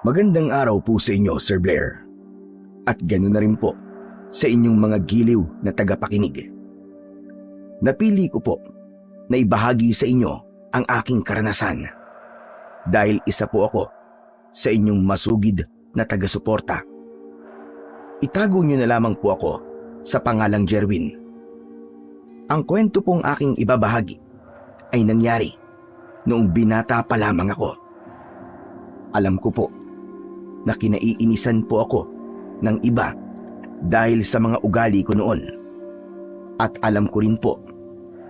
Magandang araw po sa inyo, Sir Blair. At ganoon na rin po sa inyong mga giliw na tagapakinig. Napili ko po na ibahagi sa inyo ang aking karanasan dahil isa po ako sa inyong masugid na taga-suporta. Itago niyo na lamang po ako sa pangalang Jerwin. Ang kwento pong aking ibabahagi ay nangyari noong binata pa lamang ako. Alam ko po na kinaiinisan po ako ng iba dahil sa mga ugali ko noon. At alam ko rin po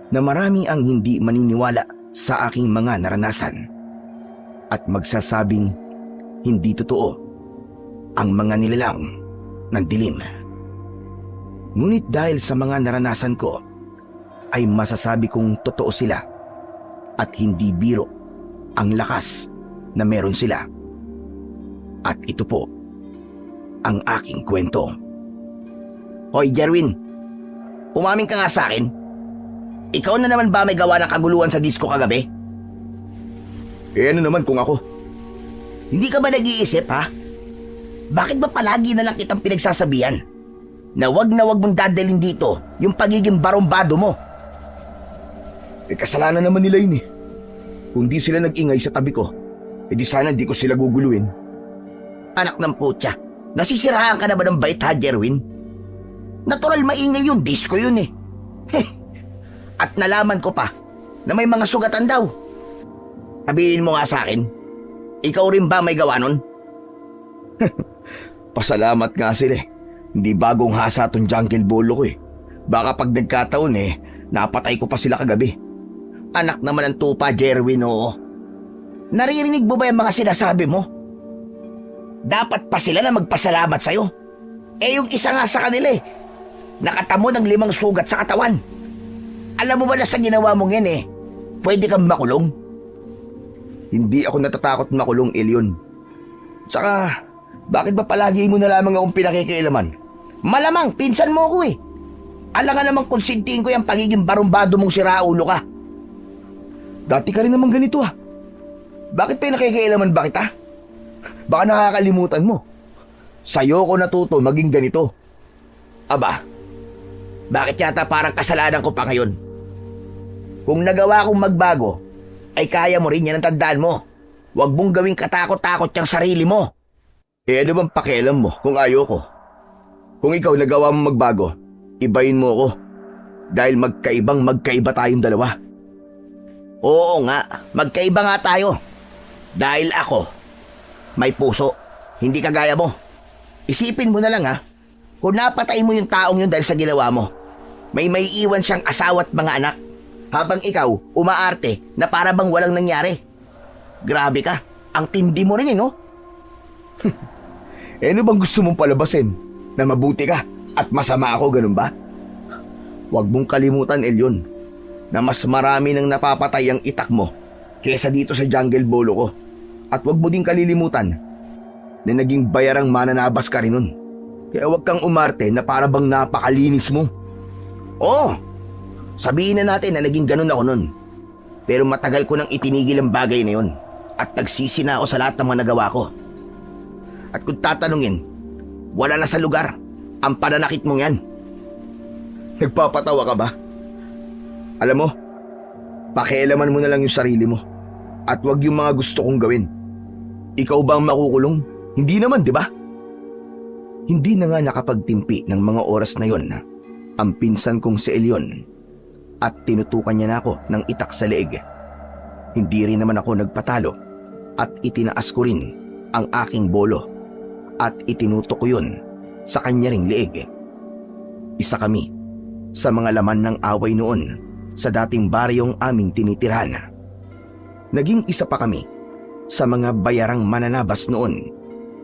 na marami ang hindi maniniwala sa aking mga naranasan at magsasabing hindi totoo ang mga nilalang ng dilim. Ngunit dahil sa mga naranasan ko ay masasabi kong totoo sila at hindi biro ang lakas na meron sila. At ito po ang aking kwento. Hoy Jerwin, umamin ka nga sa akin. Ikaw na naman ba may gawa ng kaguluhan sa disco kagabi? Ano naman kung ako? Hindi ka ba nag-iisip ha? Bakit ba palagi na lang kitang pinagsasabihan na wag mong dadalhin dito yung pagiging barombado mo? Kasalanan naman nila yun eh. Kung di sila nag-ingay sa tabi ko, edi sana di ko sila guguluhin. Anak ng putya, nasisirahan ka na ba ng bait ha, Jerwin? Natural maingay yun, disco yun eh. At nalaman ko pa na may mga sugatan daw. Sabihin mo nga sa akin, ikaw rin ba may gawa nun? Pasalamat nga sila eh. Hindi bagong hasa tong jungle bolo ko eh. Baka pag nagkataon eh, napatay ko pa sila kagabi. Anak naman ng tupa, Jerwin, oo. Naririnig mo ba yung mga sinasabi mo? Dapat pa sila na magpasalamat sa'yo. Eh yung isa nga sa kanila eh, nakatamo ng 5 sugat sa katawan. Alam mo ba na sa ginawa mong yan eh, pwede kang makulong? Hindi ako natatakot makulong, Elyon. Tsaka, bakit ba palagi mo na lamang akong pinakikialaman? Malamang, pinsan mo ako eh. Alam nga namang konsintihin ko yung pagiging barumbado mong siraulo ka. Dati ka rin naman ganito ah. Bakit pinakikialaman ba kita? Baka nakakalimutan mo. Sa'yo ko natuto maging ganito. Aba, bakit yata parang kasalanan ko pa ngayon? Kung nagawa kong magbago, ay kaya mo rin yan ang tandaan mo. Huwag mong gawing katakot-takot yung sarili mo. Ano bang pakialam mo kung ayoko? Kung ikaw nagawa mo magbago, ibayin mo ako. Dahil magkaiba tayong dalawa. Oo nga, magkaiba nga tayo. Dahil ako, may puso, hindi kagaya mo. Isipin mo na lang ha, kung napatay mo yung taong yun dahil sa ginawa mo, may iwan siyang asawa at mga anak, habang ikaw umaarte na para bang walang nangyari. Grabe ka, ang tindi mo rin eh, no? Ano bang gusto mong palabasin? Na mabuti ka at masama ako, ganun ba? Huwag mong kalimutan, Elyon, na mas marami nang napapatay ang itak mo kesa dito sa jungle bolo ko. At huwag mo din kalilimutan na naging bayarang mananabas ka rin nun. Kaya huwag kang umarte na para bang napakalinis mo. Oo, sabihin na natin na naging ganun ako nun. Pero matagal ko nang itinigil ang bagay na yun at nagsisi na ako sa lahat ng mga nagawa ko. At kung tatanungin, wala na sa lugar ang pananakit mong yan. Nagpapatawa ka ba? Alam mo, pakialaman mo na lang yung sarili mo at huwag yung mga gusto kong gawin. Ikaw ba ang makukulong? Hindi naman, di ba? Hindi na nga nakapagtimpi ng mga oras na yon ang pinsan kong si Elyon at tinutukan niya na ako ng itak sa leeg. Hindi rin naman ako nagpatalo at itinaas ko rin ang aking bolo at itinutok ko yun sa kanya ring leeg. Isa kami sa mga laman ng away noon sa dating baryong aming tinitirhan. Naging isa pa kami sa mga bayarang mananabas noon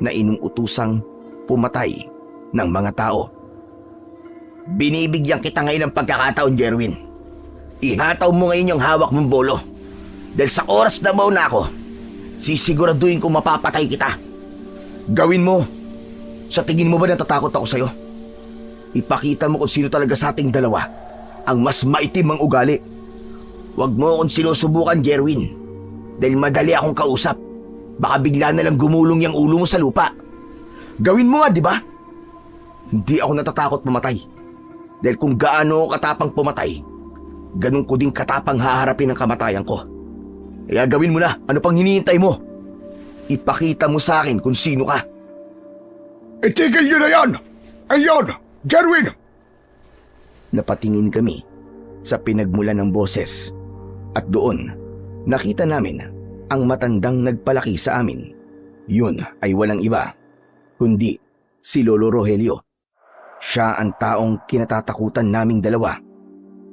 na inuutusang pumatay ng mga tao. Binibigyan kita ngayon ng pagkakataon, Jerwin. Ihataw mo ngayon yung hawak mong bolo. Dahil sa oras na mauna ako, sisiguraduhin kong mapapatay kita. Gawin mo. Sa tingin mo ba natatakot ako sa'yo? Ipakita mo kung sino talaga sa ating dalawa ang mas maitim ang ugali. Huwag mo akong sinusubukan, Jerwin. Dahil madali akong kausap. Baka bigla na lang gumulong yung ulo mo sa lupa. Gawin mo nga, di ba? Hindi ako natatakot pumatay. Dahil kung gaano ako katapang pumatay, ganun ko din katapang haharapin ang kamatayan ko. Kaya gawin mo na. Ano pang hinihintay mo? Ipakita mo sa akin kung sino ka. Itigil nyo na yan! Ayun! Jerwin! Napatingin kami sa pinagmulan ng boses at doon nakita namin ang matandang nagpalaki sa amin. Yun ay walang iba kundi si Lolo Rogelio. Siya ang taong kinatatakutan naming dalawa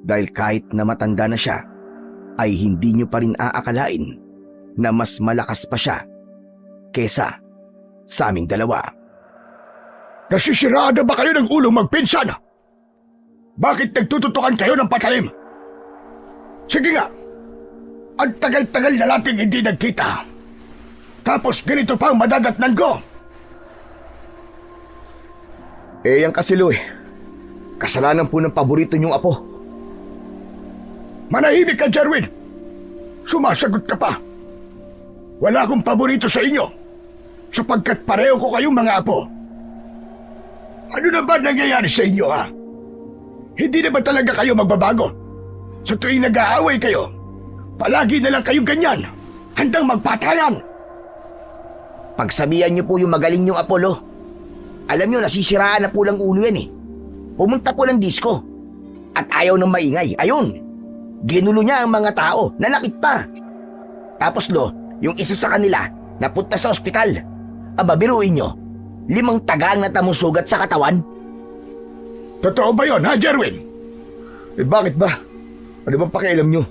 dahil kahit na matanda na siya ay hindi nyo pa rin aakalain na mas malakas pa siya kesa sa aming dalawa. Nasisiraan na ba kayo ng ulong magpinsan? Bakit nagtututukan kayo ng patalim? Sige nga, ang tagal-tagal na nating hindi nagkita. Tapos ganito pa ang madadatnan ko. Yan kasi Lo kasalanan po ng paborito niyong apo. Manahimik ka, Jerwin. Sumasagot ka pa. Wala akong paborito sa inyo sapagkat pareho ko kayong mga apo. Ano na ba nangyayari sa inyo, ha? Hindi na ba talaga kayo magbabago? Sa tuwing nag-aaway kayo, palagi na lang kayong ganyan, handang magpatayan. Pagsabihan niyo po yung magaling niyong Apollo. Alam niyo, nasisiraan na po lang ulo yan eh. Pumunta po ng disco at ayaw ng maingay. Ayun, ginulo niya ang mga tao, nanakit pa. Tapos Lo, yung isa sa kanila napunta sa ospital. Aba, biruin niyo, 5 tagal na tamusugat sa katawan. Totoo ba yun, ha, Jerwin? Bakit ba? Ano bang pakialam niyo?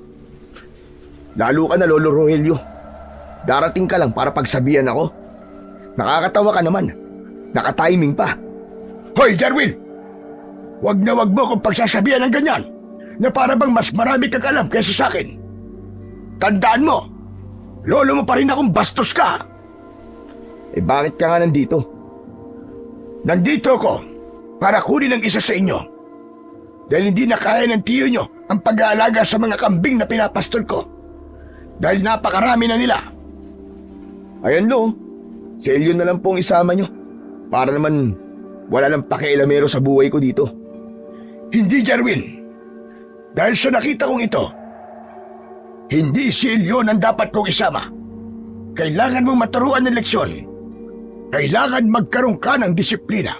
Lalo ka na, Lolo Rogelio. Darating ka lang para pagsabihan ako. Nakakatawa ka naman. Nakatiming pa. Hoy, Jerwin! Wag na wag mo kung pagsasabihan ng ganyan na para bang mas marami kang alam kaysa sa akin. Tandaan mo, lolo mo pa rin akong bastos ka. Bakit ka nga nandito? Nandito ako para kunin ang isa sa inyo. Dahil hindi na kaya ng tiyo nyo ang pag-aalaga sa mga kambing na pinapastol ko. Dahil napakarami na nila. Ayan Lo, si Elyon na lang pong isama nyo. Para naman wala nang pakialamero sa buhay ko dito. Hindi, Jerwin. Dahil sa nakita kong ito, hindi si Elyon ang dapat kong isama. Kailangan mong maturuan ng leksyon. Kailangan magkaroon ka ng disiplina.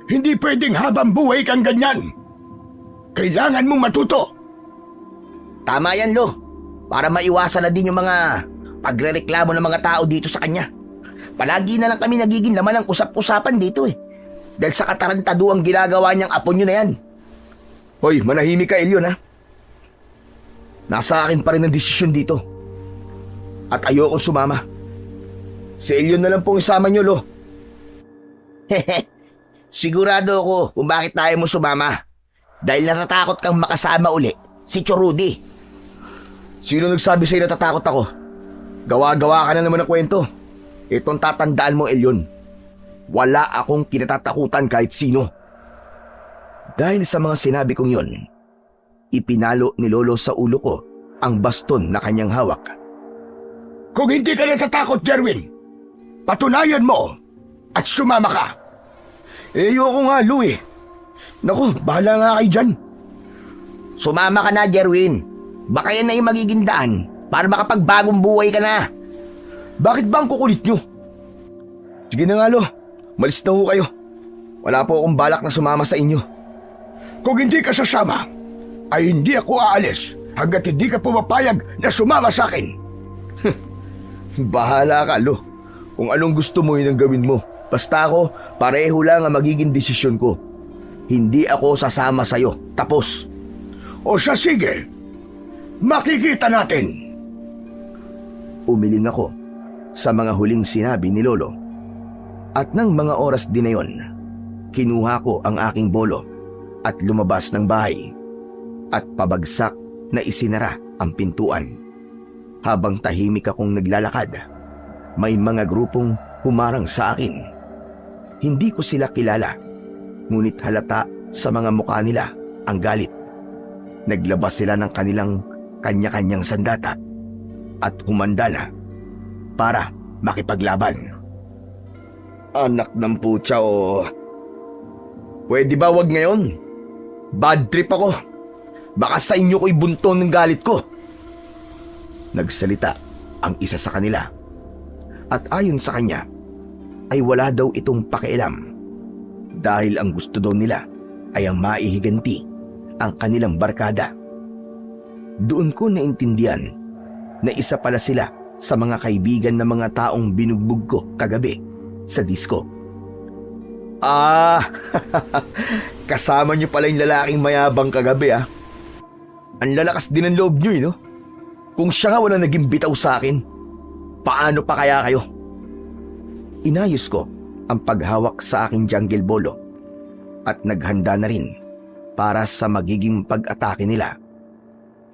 Hindi pwedeng habang buhay kang ganyan. Kailangan mong matuto. Tama yan, Lo. Para maiwasan na din yung mga pagrereklamo ng mga tao dito sa kanya. Palagi na lang kami nagiging laman ng usap-usapan dito eh. Dahil sa katarantaduang ginagawa niyang apo niyo na yan. Hoy, manahimik ka, Elyon, ha? Nasa akin pa rin ang desisyon dito. At ayokong sumama. Si Elyon na lang pong isama niyo, Lo. Sigurado ako kung bakit tayo mo sumama. Dahil natatakot kang makasama uli si Chorudi. Sino nagsabi sa'yo natatakot ako? Gawa-gawa ka na naman ng kwento. Itong tatandaan mo, Elyon. Wala akong kinatatakutan kahit sino. Dahil sa mga sinabi kong yon, ipinalo ni Lolo sa ulo ko ang baston na kanyang hawak. Kung hindi ka natatakot, Jerwin, patunayan mo at sumama ka. Ayoko nga, Lu eh. Naku, bahala nga kayo dyan. Sumama ka na, Jerwin. Baka yan na yung magiging daan para makapagbagong buhay ka na. Bakit ba ang kukulit nyo? Sige na nga, Lo. Malis na ho kayo. Wala po akong balak na sumama sa inyo. Kung hindi ka sasama, ay hindi ako aalis hanggat hindi ka pumapayag na sumama sa akin. Bahala ka, Lo. Kung anong gusto mo yun ang gawin mo. Basta ako, pareho lang ang magiging desisyon ko. Hindi ako sasama sa'yo. Tapos. O siya, sige. Makikita natin. Umiling ako sa mga huling sinabi ni Lolo. At nang mga oras din na yon, kinuha ko ang aking bolo at lumabas ng bahay. At pabagsak na isinara ang pintuan. Habang tahimik akong naglalakad, may mga grupong humarang sa akin. Hindi ko sila kilala, ngunit halata sa mga mukha nila ang galit. Naglabas sila ng kanilang kanya-kanyang sandata at humanda na para makipaglaban. Anak ng putya o... Pwede ba wag ngayon? Bad trip ako. Baka sa inyo ko'y bunton ng galit ko. Nagsalita ang isa sa kanila. At ayon sa kanya, ay wala daw itong pakialam. Dahil ang gusto daw nila ay ang maihiganti ang kanilang barkada. Doon ko naintindihan na isa pala sila sa mga kaibigan ng mga taong binugbog ko kagabi sa disco. Kasama niyo pala yung lalaking mayabang kagabi Ang lalakas din ng loob niyo no? Kung siya nga wala naging bitaw sa akin, paano pa kaya kayo? Inayos ko ang paghawak sa aking jungle bolo at naghanda na rin para sa magiging pag-atake nila.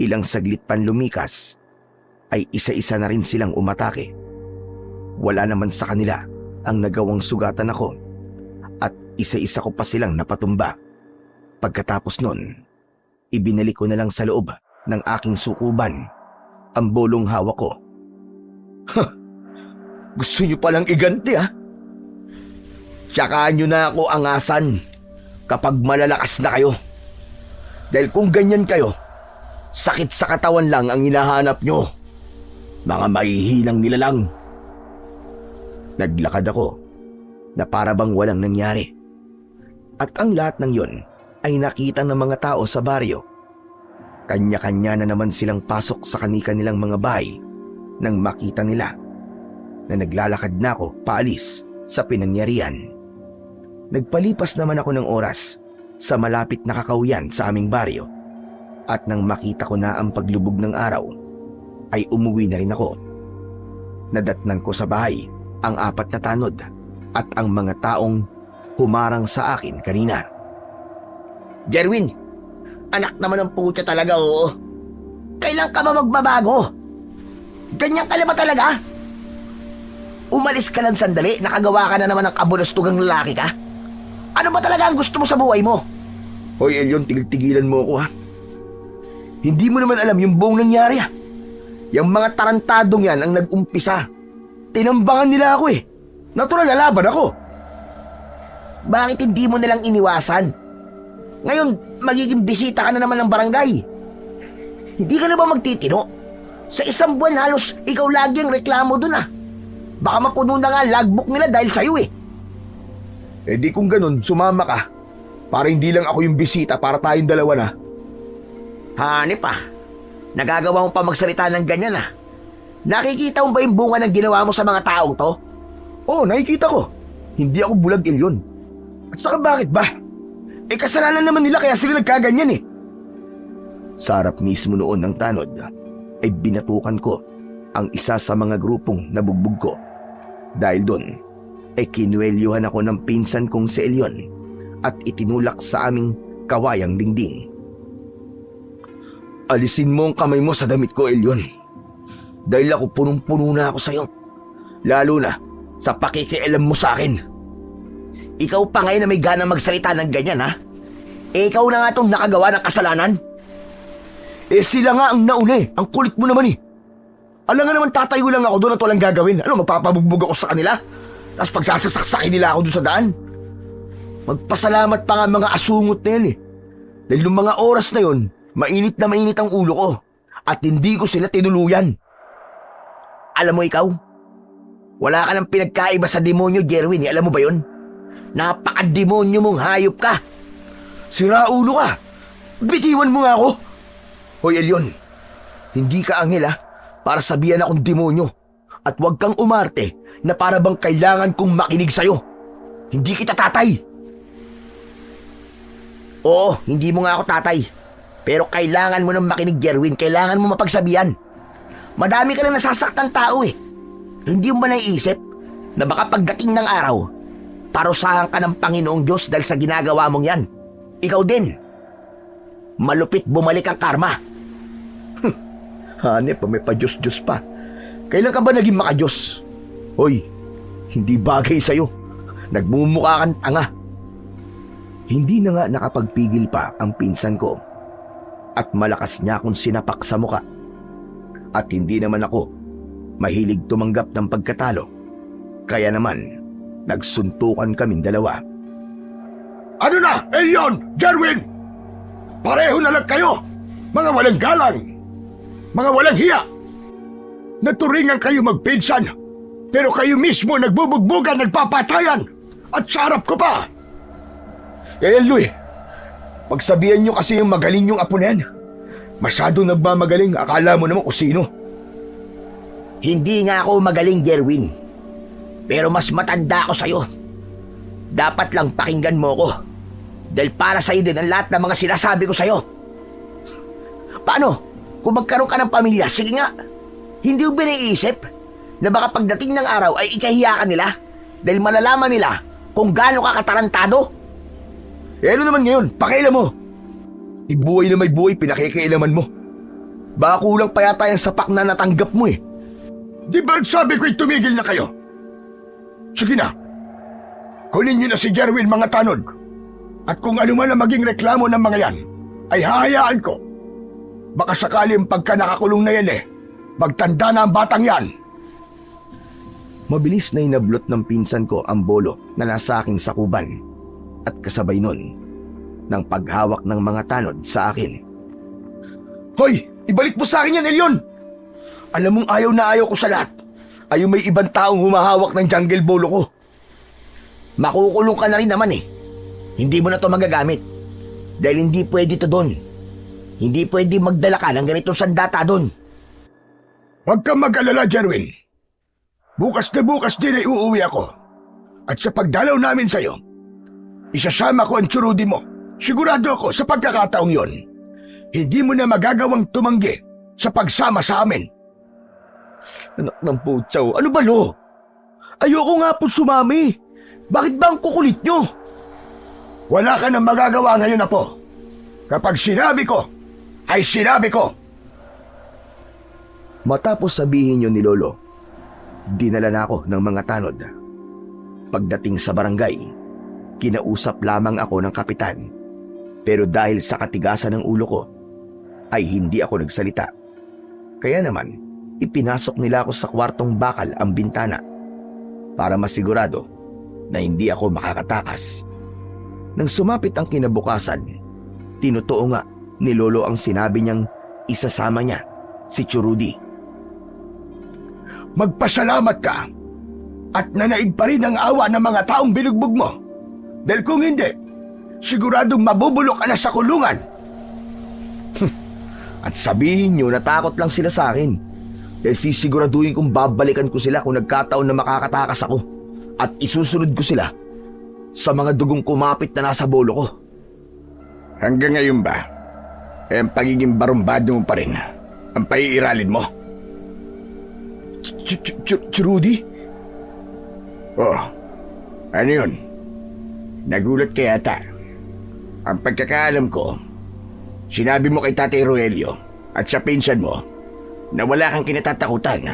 Ilang saglit pan lumikas ay isa-isa na rin silang umatake. Wala naman sa kanila ang nagawang sugatan ako at isa-isa ko pa silang napatumba. Pagkatapos nun, ibinalik ko na lang sa loob ng aking sukuban ang bolong hawak ko. Gusto niyo palang iganti Tsakaan niyo na ako angasan kapag malalakas na kayo. Dahil kung ganyan kayo, sakit sa katawan lang ang hinahanap niyo. Mga mahihilang nilalang. Naglakad ako na para bang walang nangyari. At ang lahat ng yon ay nakita ng mga tao sa baryo. Kanya-kanya na naman silang pasok sa kani-kanilang mga bahay nang makita nila na naglalakad na ako paalis sa pinangyarihan. Nagpalipas naman ako ng oras sa malapit na kakawian sa aming baryo at nang makita ko na ang paglubog ng araw ay umuwi na rin ako. Nadatnan ko sa bahay ang 4 na tanod at ang mga taong humarang sa akin kanina. Jerwin, anak naman ng putya talaga Kailan ka ba magbabago? Ganyan ka na ba talaga? Umalis ka lang sandali, nakagawa ka na naman ng kabulastugang lalaki ka? Ano ba talaga ang gusto mo sa buhay mo? Hoy Elyon, tigil-tigilan mo ako Hindi mo naman alam yung buong nangyari Yung mga tarantadong yan ang nag-umpisa. Tinambangan nila ako Natural lalaban ako. Bakit hindi mo nilang iniwasan? Ngayon, magiging bisita ka na naman ng barangay. Hindi ka na ba magtitino? Sa isang buwan halos ikaw lagi ang reklamo dun Baka mapuno na nga logbook nila dahil sa'yo di kung ganun, sumama ka. Para hindi lang ako yung bisita, para tayong dalawa na. Hanip nagagawa mo pa magsalita ng ganyan Nakikita mo ba yung bunga ng ginawa mo sa mga taong to? Oo, nakikita ko. Hindi ako bulag, Elyon. At saka bakit ba? Kasalanan naman nila kaya sila nagkaganyan Sa harap mismo noon ng tanod ay binatukan ko ang isa sa mga grupong nabugbog ko. Dahil doon ay kinuwelyuhan ako ng pinsan kong si Elyon at itinulak sa aming kawayang dingding. Alisin mo ang kamay mo sa damit ko, Elyon. Dahil ako punong-puno na ako sa'yo. Lalo na sa pakikialam mo sa akin. Ikaw pa ngayon na may ganang magsalita ng ganyan ikaw na nga itong nakagawa ng kasalanan. Sila nga ang nauna Ang kulit mo naman Alam nga naman tatayo lang ako doon at walang gagawin. Mapapabugbog ako sa kanila? Tapos pagsasasaksakin nila ako doon sa daan? Magpasalamat pa nga mga asungot na yan Dahil nung mga oras na yon, mainit na mainit ang ulo ko. At hindi ko sila tinuluyan. Alam mo ikaw, wala ka ng pinagkaiba sa demonyo, Jerwin Alam mo ba yon? Napaka-demonyo mong hayop ka. Sira ulo ka. Bitiwan mo nga ako. Hoy Elyon, hindi ka anghel para sabihan akong demonyo. At huwag kang umarte na para bang kailangan kong makinig sa'yo. Hindi kita tatay. Oo, hindi mo nga ako tatay. Pero kailangan mo nang makinig, Jerwin. Kailangan mo mapagsabihan. Madami ka lang nasasaktan tao Hindi mo ba naiisip na baka pagdating ng araw, parusahan ka ng Panginoong Diyos dahil sa ginagawa mong yan? Ikaw din. Malupit bumalik ang karma. Hanep, may pa-Diyos-Diyos pa. Kailan ka ba naging maka-Diyos? Hoy, hindi bagay sa'yo. Nagmumukha kang tanga. Hindi na nga nakapagpigil pa ang pinsan ko. At malakas niya akong sinapak sa muka. At hindi naman ako mahilig tumanggap ng pagkatalo Kaya naman, nagsuntukan kaming dalawa. Ano na, Elion, Jerwin? Pareho na lang kayo, mga walang galang, mga walang hiya. Naturingan kayo magpinsan, pero kayo mismo nagbubugbugan, nagpapatayan, at sa harap ko pa. Kaya Louie, pagsabihan nyo kasi yung magaling yung apo na yan. Masyado nagmamagaling, akala mo naman kung sino. Hindi nga ako magaling, Jerwin. Pero mas matanda ako sa'yo. Dapat lang pakinggan mo ko. Dahil para sa'yo din ang lahat ng mga sinasabi ko sa'yo. Paano? Kung magkaroon ka ng pamilya, sige nga. Hindi mo biniisip na baka pagdating ng araw ay ikahiya ka nila dahil malalaman nila kung gaano ka katarantado? Ano naman ngayon? Pakialam mo. Ibuhay na may buhay, pinakikialaman mo. Baka kulang pa yata yung sapak na natanggap mo eh. Di ba sabi ko'y tumigil na kayo? Sige na. Kunin niyo na si Jerwin, mga tanod. At kung ano man ang maging reklamo ng mga yan, ay hahayaan ko. Baka sakaling pagka nakakulong na yan magtanda na ang batang yan. Mabilis na inablot ng pinsan ko ang bolo na nasa aking sakuban at kasabay nun ng paghawak ng mga tanod sa akin. Hoy! Ibalik mo sa akin yan, Elion! Alam mong ayaw na ayaw ko sa lahat. Ayaw may ibang taong humahawak ng jungle bolo ko. Makukulong ka na rin naman Hindi mo na to magagamit. Dahil hindi pwede to doon. Hindi pwede magdala ka ng ganitong sandata doon. Huwag kang mag-alala, Jerwin. Bukas na bukas din ay uuwi ako. At sa pagdalaw namin sa'yo, isasama ko ang tsurudi mo. Sigurado ako sa pagkakataong yon, hindi mo na magagawang tumanggi sa pagsama sa amin. Anak ng putsaw, ano ba lo? Ayoko nga po sumami. Bakit ba ang kukulit nyo? Wala ka nang magagawa ngayon, Apo. Kapag sinabi ko, ay sinabi ko. Matapos sabihin nyo ni Lolo, dinala na ako ng mga tanod. Pagdating sa barangay, kinausap lamang ako ng kapitan. Pero dahil sa katigasan ng ulo ko, ay hindi ako nagsalita. Kaya naman, ipinasok nila ako sa kwartong bakal ang bintana para masigurado na hindi ako makakatakas. Nang sumapit ang kinabukasan, tinutuo nga ni Lolo ang sinabi niyang isasama niya si Tsurudi. Magpasalamat ka at nanaig pa rin ang awa ng mga taong binugbog mo. Dahil kung hindi, siguradong mabubulok ka na sa kulungan. At sabihin niyo natakot lang sila sa akin. Dahil sisiguraduhin kong babalikan ko sila kung nagkataon na makakatakas ako. At isusunod ko sila sa mga dugong kumapit na nasa bolo ko. Hanggang ngayon ba, ang pagiging barumbado mo pa rin ang paiiralin mo? Tsurudi? Oh, ano yun? Nagulat ka yata. Ang pagkakaalam ko, sinabi mo kay Tatay Rogelio at sa pinsan mo na wala kang kinatatakutan.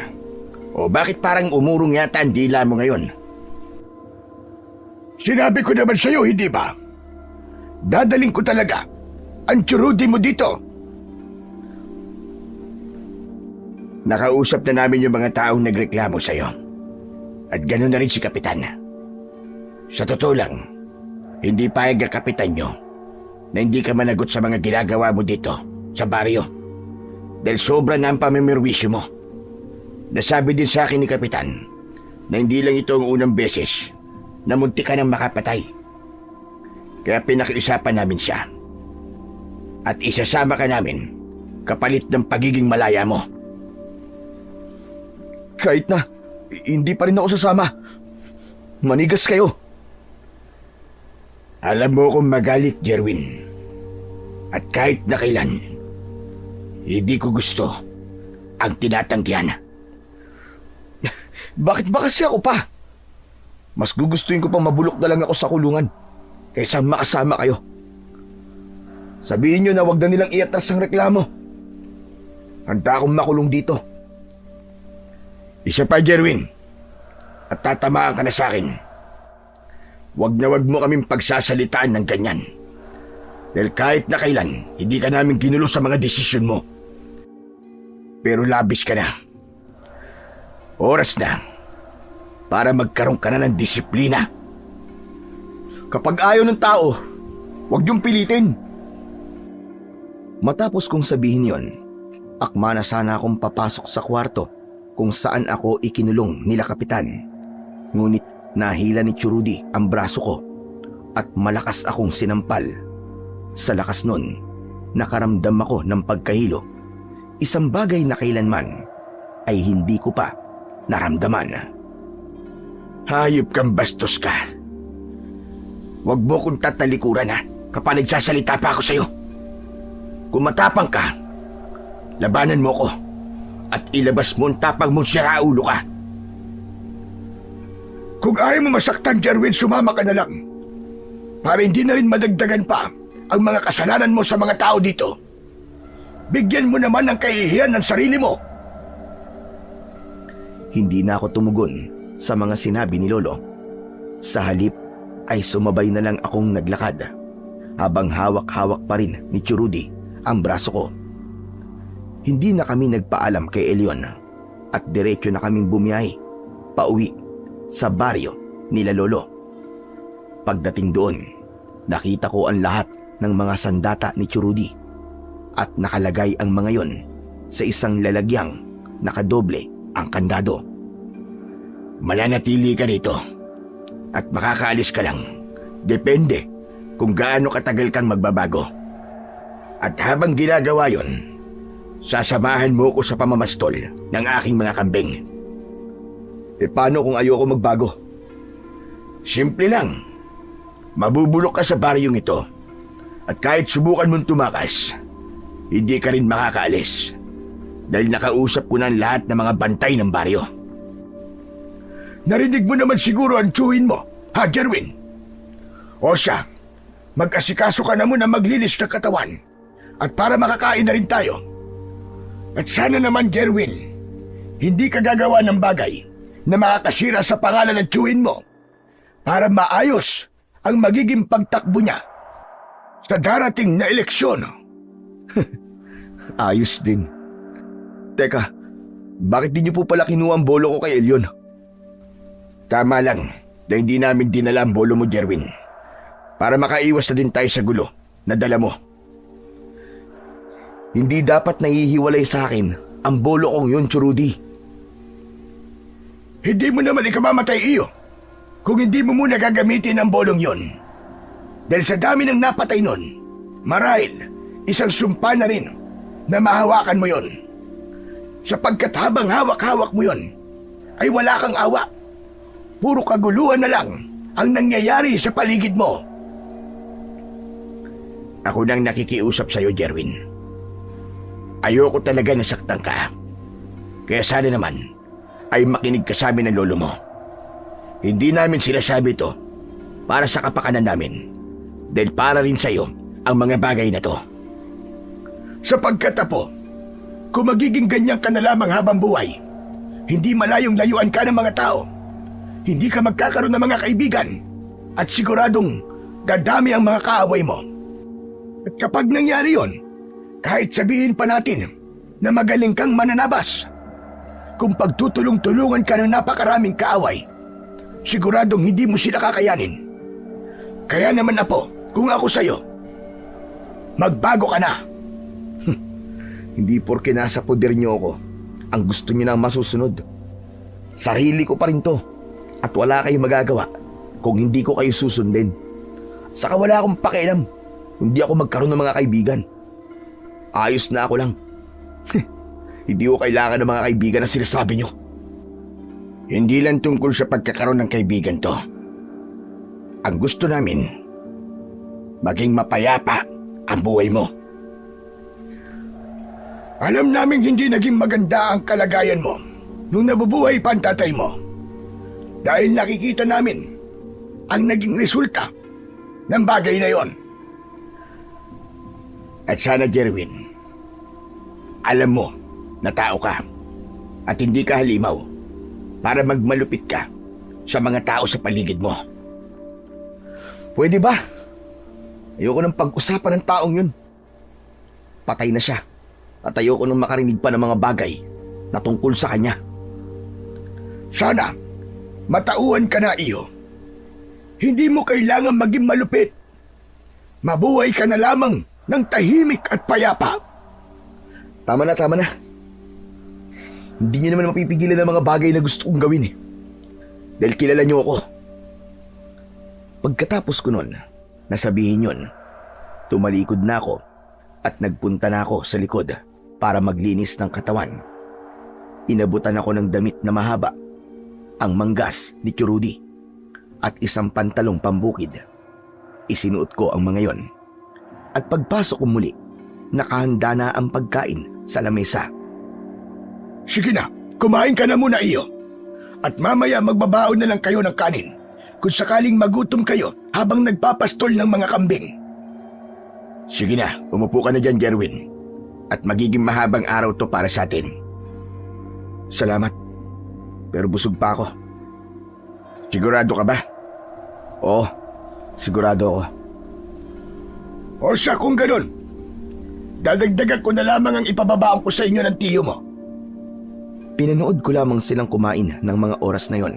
O bakit parang umurong yata ang dila mo ngayon? Sinabi ko naman sa'yo, hindi ba? Dadaling ko talaga ang Tsurudi mo dito. Nakausap na namin yung mga taong nagreklamo sa'yo. At gano'n na rin si Kapitan. Sa totoo lang, hindi payag ang kapitan nyo na hindi ka managot sa mga ginagawa mo dito sa baryo. Dahil sobra na ang pamimirwisyo mo. Nasabi din sa akin ni Kapitan na hindi lang ito ang unang beses na munti ka nang makapatay. Kaya pinakiusapan namin siya. At isasama ka namin kapalit ng pagiging malaya mo. Kahit na, hindi pa rin ako sasama. Manigas kayo. Alam mo kung magalit, Jerwin. At kahit na kailan, hindi ko gusto ang tinatanggihan. Bakit ba kasi ako pa? Mas gugustuhin ko pang mabulok na lang ako sa kulungan kaysa makasama kayo. Sabihin nyo na wag na nilang iatras ang reklamo. Handa akong makulong dito. Isa pa, Jerwin. At tatamaan ka na sa akin. Wag na wag mo kaming pagsasalitaan ng ganyan. Dahil kahit na kailan, hindi ka namin ginulo sa mga desisyon mo. Pero labis ka na. Oras na para magkaroon ka na ng disiplina. Kapag ayaw ng tao, huwag niyong pilitin. Matapos kong sabihin yon, akma na sana akong papasok sa kwarto kung saan ako ikinulong nila kapitan. Ngunit nahila ni Churudi ang braso ko at malakas akong sinampal. Sa lakas nun, nakaramdam ako ng pagkahilo. Isang bagay na kailanman ay hindi ko pa naramdaman. Hayop kang bastos ka. Huwag mo kong tatalikuran ha, kapag nagsasalita pa ako sa'yo. Kung matapang ka, labanan mo ko at ilabas mo ang tapang mong siraulo ka. Kung ayaw mo masaktan, Jerwin, sumama ka na lang. Para hindi na rin madagdagan pa ang mga kasalanan mo sa mga tao dito. Bigyan mo naman ng kahihiyan ng sarili mo. Hindi na ako tumugon sa mga sinabi ni Lolo. Sa halip ay sumabay na lang akong naglakad habang hawak-hawak pa rin ni Churudi ang braso ko. Hindi na kami nagpaalam kay Elion at diretso na kaming bumiyahe pauwi sa baryo nila Lolo. Pagdating doon, nakita ko ang lahat ng mga sandata ni Churudi at nakalagay ang mga yon sa isang lalagyang nakadoble ang kandado. Mananatili ka rito at makakaalis ka lang. Depende kung gaano katagal kang magbabago. At habang ginagawa yon, sasamahan mo ko sa pamamastol ng aking mga kambing. Paano kung ayoko magbago? Simple lang. Mabubulok ka sa baryong ito at kahit subukan mong tumakas, hindi ka rin makakaalis dahil nakausap ko na ang lahat ng mga bantay ng baryo. Narinig mo naman siguro ang tsuhin mo, ha, Jerwin? O siya, mag-asikaso ka na muna maglinis ng katawan at para makakain na rin tayo. At sana naman, Jerwin, hindi ka gagawa ng bagay na makakasira sa pangalan ng tsuhin mo para maayos ang magiging pagtakbo niya sa darating na eleksyon. Ayos din. Teka, bakit di niyo po pala kinuha ang bolo ko kay Elion? Tama lang na hindi namin dinala ang bolo mo, Jerwin. Para makaiwas na din tayo sa gulo na dala mo. Hindi dapat nahihiwalay sa akin ang bolo kong yun, Churudi. Hindi mo naman ikamamatay iyo kung hindi mo muna gagamitin ang bolong yon. Dahil sa dami ng napatay nun, marahil isang sumpa na rin na mahawakan mo yon. Sapagkat habang hawak-hawak mo yon, ay wala kang awa. Puro kaguluhan na lang ang nangyayari sa paligid mo. Ako nang nakikiusap sa'yo, Jerwin. Ayoko talaga nasaktan ka. Kaya sana naman ay makinig ka sa amin ng lolo mo. Hindi namin sinasabi ito para sa kapakanan namin, dahil para rin sa'yo ang mga bagay na to. Sapagkat apo, kung magiging ganyan ka na lamang habang buhay, hindi malayong layuan ka ng mga tao, hindi ka magkakaroon ng mga kaibigan, at siguradong dadami ang mga kaaway mo. At kapag nangyari yon, kahit sabihin pa natin na magaling kang mananabas, kung pagtutulong-tulungan ka ng napakaraming kaaway, siguradong hindi mo sila kakayanin. Kaya naman apo, kung ako sa'yo, magbago ka na. Hindi porke nasa poder niyo ako, ang gusto niyo nang masusunod. Sarili ko pa rin to, at wala kayong magagawa kung hindi ko kayo susundin. Saka wala akong pakialam, hindi ako magkaroon ng mga kaibigan. Ayos na ako lang. Hindi ko kailangan ng mga kaibigan na sinasabi niyo. Hindi lang tungkol sa pagkakaroon ng kaibigan to. Ang gusto namin, maging mapayapa ang buhay mo. Alam namin hindi naging maganda ang kalagayan mo nung nabubuhay pa ang tatay mo. Dahil nakikita namin ang naging resulta ng bagay na yon. At sana, Jerwin, alam mo na tao ka at hindi ka halimaw para magmalupit ka sa mga tao sa paligid mo. Pwede ba? Ayoko nang pag-usapan ng taong yun. Patay na siya at ayoko nang makarinig pa ng mga bagay na tungkol sa kanya. Sana Matauhan ka na, iyo. Hindi mo kailangan maging malupit. Mabuhay ka na lamang ng tahimik at payapa. Tama na, tama na. Hindi niyo naman mapipigilan ang mga bagay na gusto kong gawin eh. Dahil kilala niyo ako. Pagkatapos ko nun, nasabihin yun, tumalikod na ako at nagpunta na ako sa likod para maglinis ng katawan. Inabutan ako ng damit na mahaba, ang manggas ni Rudy at isang pantalong pambukid. Isinuot ko ang mga yon. At pagpasok ko muli, nakahanda na ang pagkain sa lamesa. Sige na, kumain ka na muna, iyo. At mamaya magbabaon na lang kayo ng kanin kung sakaling magutom kayo habang nagpapastol ng mga kambing. Sige na, umupo ka na dyan, Jerwin. At magiging mahabang araw to para sa atin. Salamat. Pero busog pa ako. Sigurado ka ba? Oo, sigurado ako. O siya kung ganun, dadagdagan ko na lamang ang ipababaon ko sa inyo ng tiyo mo. Pinanood ko lamang silang kumain ng mga oras na yon.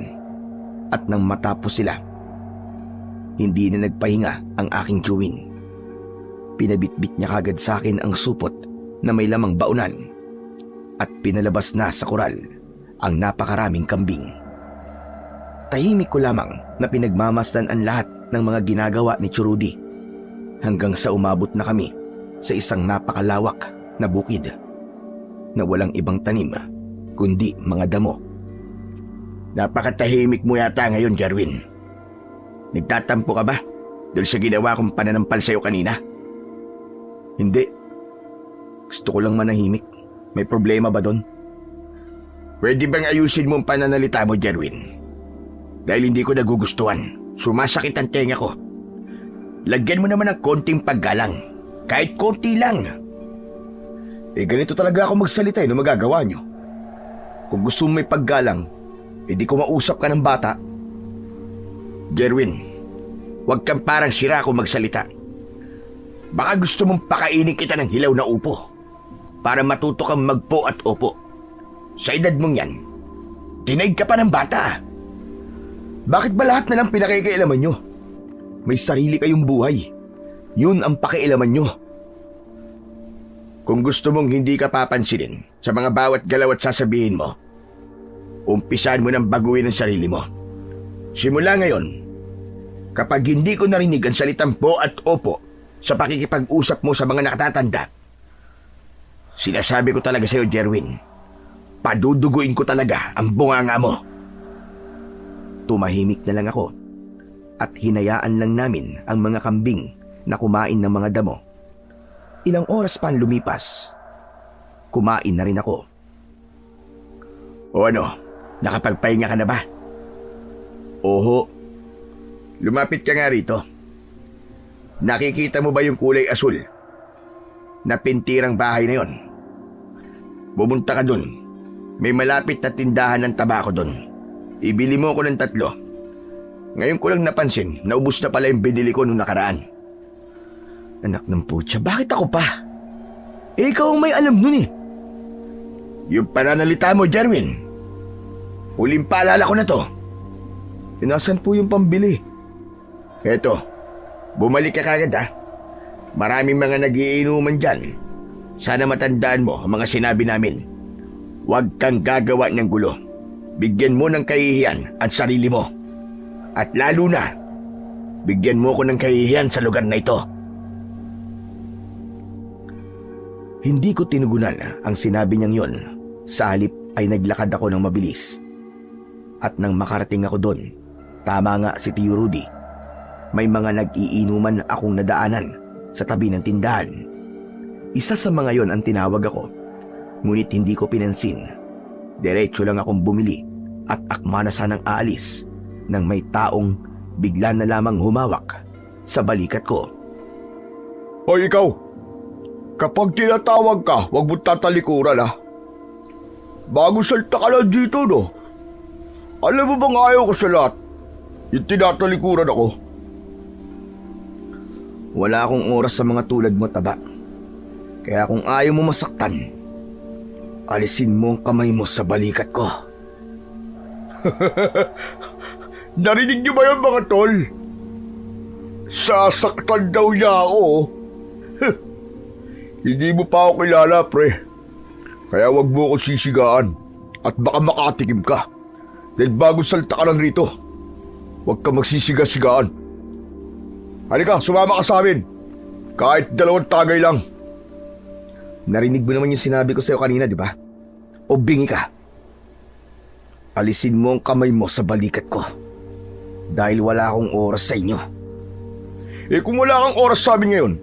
At nang matapos sila, hindi na nagpahinga ang aking chewing. Pinabitbit niya kagad sa akin ang supot na may lamang baunan at pinalabas na sa koral ang napakaraming kambing. Tahimik ko lamang na pinagmamasdan ang lahat ng mga ginagawa ni Rudy hanggang sa umabot na kami sa isang napakalawak na bukid na walang ibang tanim kundi mga damo. Napakatahimik mo yata ngayon, Jerwin. Nagtatampo ka ba dahil sa ginawa kong pananampal sa'yo kanina? Hindi. Gusto ko lang manahimik. May problema ba doon? Pwede bang ayusin mo ang pananalita mo, Jerwin? Dahil hindi ko nagugustuhan. Sumasakit ang tenga ko. Lagyan mo naman ng konting paggalang. Kahit konti lang. Ganito talaga ako magsalita no magagawa nyo. Kung gusto mo may paggalang, di ko mausap ka ng bata. Jerwin, huwag kang parang sira kung magsalita. Baka gusto mong pakainin kita ng hilaw na upo para matuto kang magpo at opo. Sa edad mong yan, tinaig ka pa ng bata. Bakit ba lahat na lang pinakikialaman nyo? May sarili kayong buhay. Yun ang pakialaman nyo. Kung gusto mong hindi ka papansinin sa mga bawat galaw at sasabihin mo, umpisahan mo nang baguhin ang sarili mo. Simula ngayon, kapag hindi ko narinig ang salitang po at opo sa pakikipag-usap mo sa mga nakatatanda, sinasabi ko talaga sa iyo, Jerwin, paduduguin ko talaga ang bunganga mo. Tumahimik na lang ako at hinayaan lang namin ang mga kambing na kumain ng mga damo. Ilang oras pa lumipas, kumain na rin ako. O ano, nakapagpahinga ka na ba? Oho. Lumapit ka nga rito. Nakikita mo ba yung kulay asul na pintirang bahay na yon? Pumunta ka dun. May malapit na tindahan ng tabako dun. Ibili mo ako ng 3. Ngayon ko lang napansin na ubos na pala yung binili ko nung nakaraan. Anak ng putya, bakit ako pa? Ikaw ang may alam nun eh. Yung pananalita mo, Jerwin. Huling paalala ko na to. Nasaan po yung pambili? Eto, bumalik ka kagad ha. Maraming mga nagiinuman dyan. Sana matandaan mo ang mga sinabi namin. Huwag kang gagawa ng gulo. Bigyan mo ng kahihiyan ang sarili mo. At lalo na, bigyan mo ko ng kahihiyan sa lugar na ito. Hindi ko tinugunan ang sinabi niyang yon. Sa halip ay naglakad ako ng mabilis. At nang makarating ako doon, tama nga si Tio Rudy. May mga nag-iinuman akong nadaanan sa tabi ng tindahan. Isa sa mga yon ang tinawag ako. Ngunit hindi ko pinansin. Diretso lang akong bumili at akma na sanang aalis nang may taong bigla na lamang humawak sa balikat ko. Hoy ikaw! Kapag tinatawag ka, huwag mo tatalikuran ha. Bago salta ka lang dito, no? Alam mo bang ayaw ko sa lahat? Yung tinatalikuran ako. Wala akong oras sa mga tulad mo, taba. Kaya kung ayaw mo masaktan, alisin mo ang kamay mo sa balikat ko. Narinig niyo ba yan mga tol? Sasaktan daw niya ako. Hindi mo pa ako kilala, pre. Kaya wag mo ako sisigaan at baka makatikim ka. Dahil bagong salta ka lang rito. Huwag ka magsisiga-sigaan. Halika, sumama ka sa amin. Kahit 2 tagay lang. Narinig mo naman yung sinabi ko sa'yo kanina, di ba? O bingi ka. Alisin mo ang kamay mo sa balikat ko. Dahil wala akong oras sa inyo. Kung wala kang oras sa amin ngayon,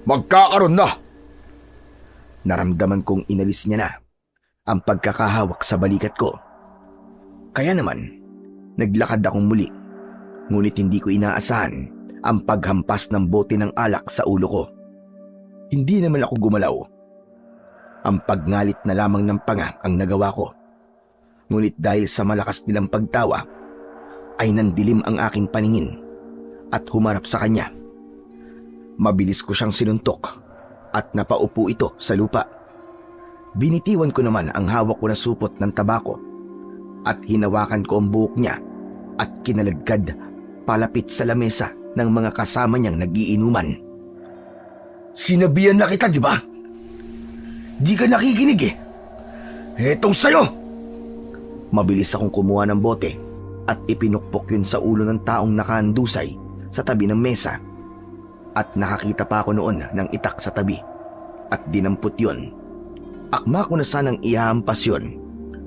magkakaroon na. Naramdaman kong inalis niya na ang pagkakahawak sa balikat ko. Kaya naman, naglakad akong muli. Ngunit hindi ko inaasahan ang paghampas ng bote ng alak sa ulo ko. Hindi naman ako gumalaw. Ang pagngalit na lamang ng panga ang nagawa ko. Ngunit dahil sa malakas nilang pagtawa, ay nandilim ang aking paningin at humarap sa kanya. Mabilis ko siyang sinuntok at napaupo ito sa lupa. Binitiwan ko naman ang hawak ko na supot ng tabako at hinawakan ko ang buhok niya at kinalagkad palapit sa lamesa ng mga kasama niyang nagiinuman. Sinabihan na kita, di ba? Di ka nakikinig eh. Etong sayo! Mabilis akong kumuha ng bote at ipinukpok yun sa ulo ng taong nakahandusay sa tabi ng mesa. At nakakita pa ako noon ng itak sa tabi at dinampot yun. Akma ko na sanang ihahampas yun,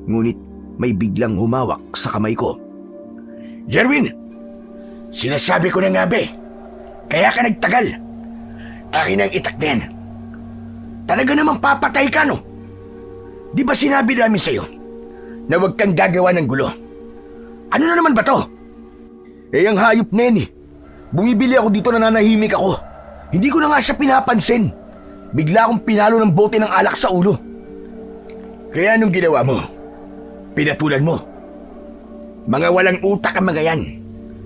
ngunit may biglang humawak sa kamay ko. Jerwin! Sinasabi ko na nga be, kaya ka nagtagal. Akin ang itak na yan. Talaga namang papatay ka, no? Di ba sinabi namin sa'yo na huwag kang gagawa ng gulo? Ano na naman ba to? Ang hayop na yan eh. Bumibili ako dito, nananahimik ako. Hindi ko na nga siya pinapansin. Bigla akong pinalo ng bote ng alak sa ulo. Kaya anong ginawa mo? Pinatulan mo. Mga walang utak ang mga yan.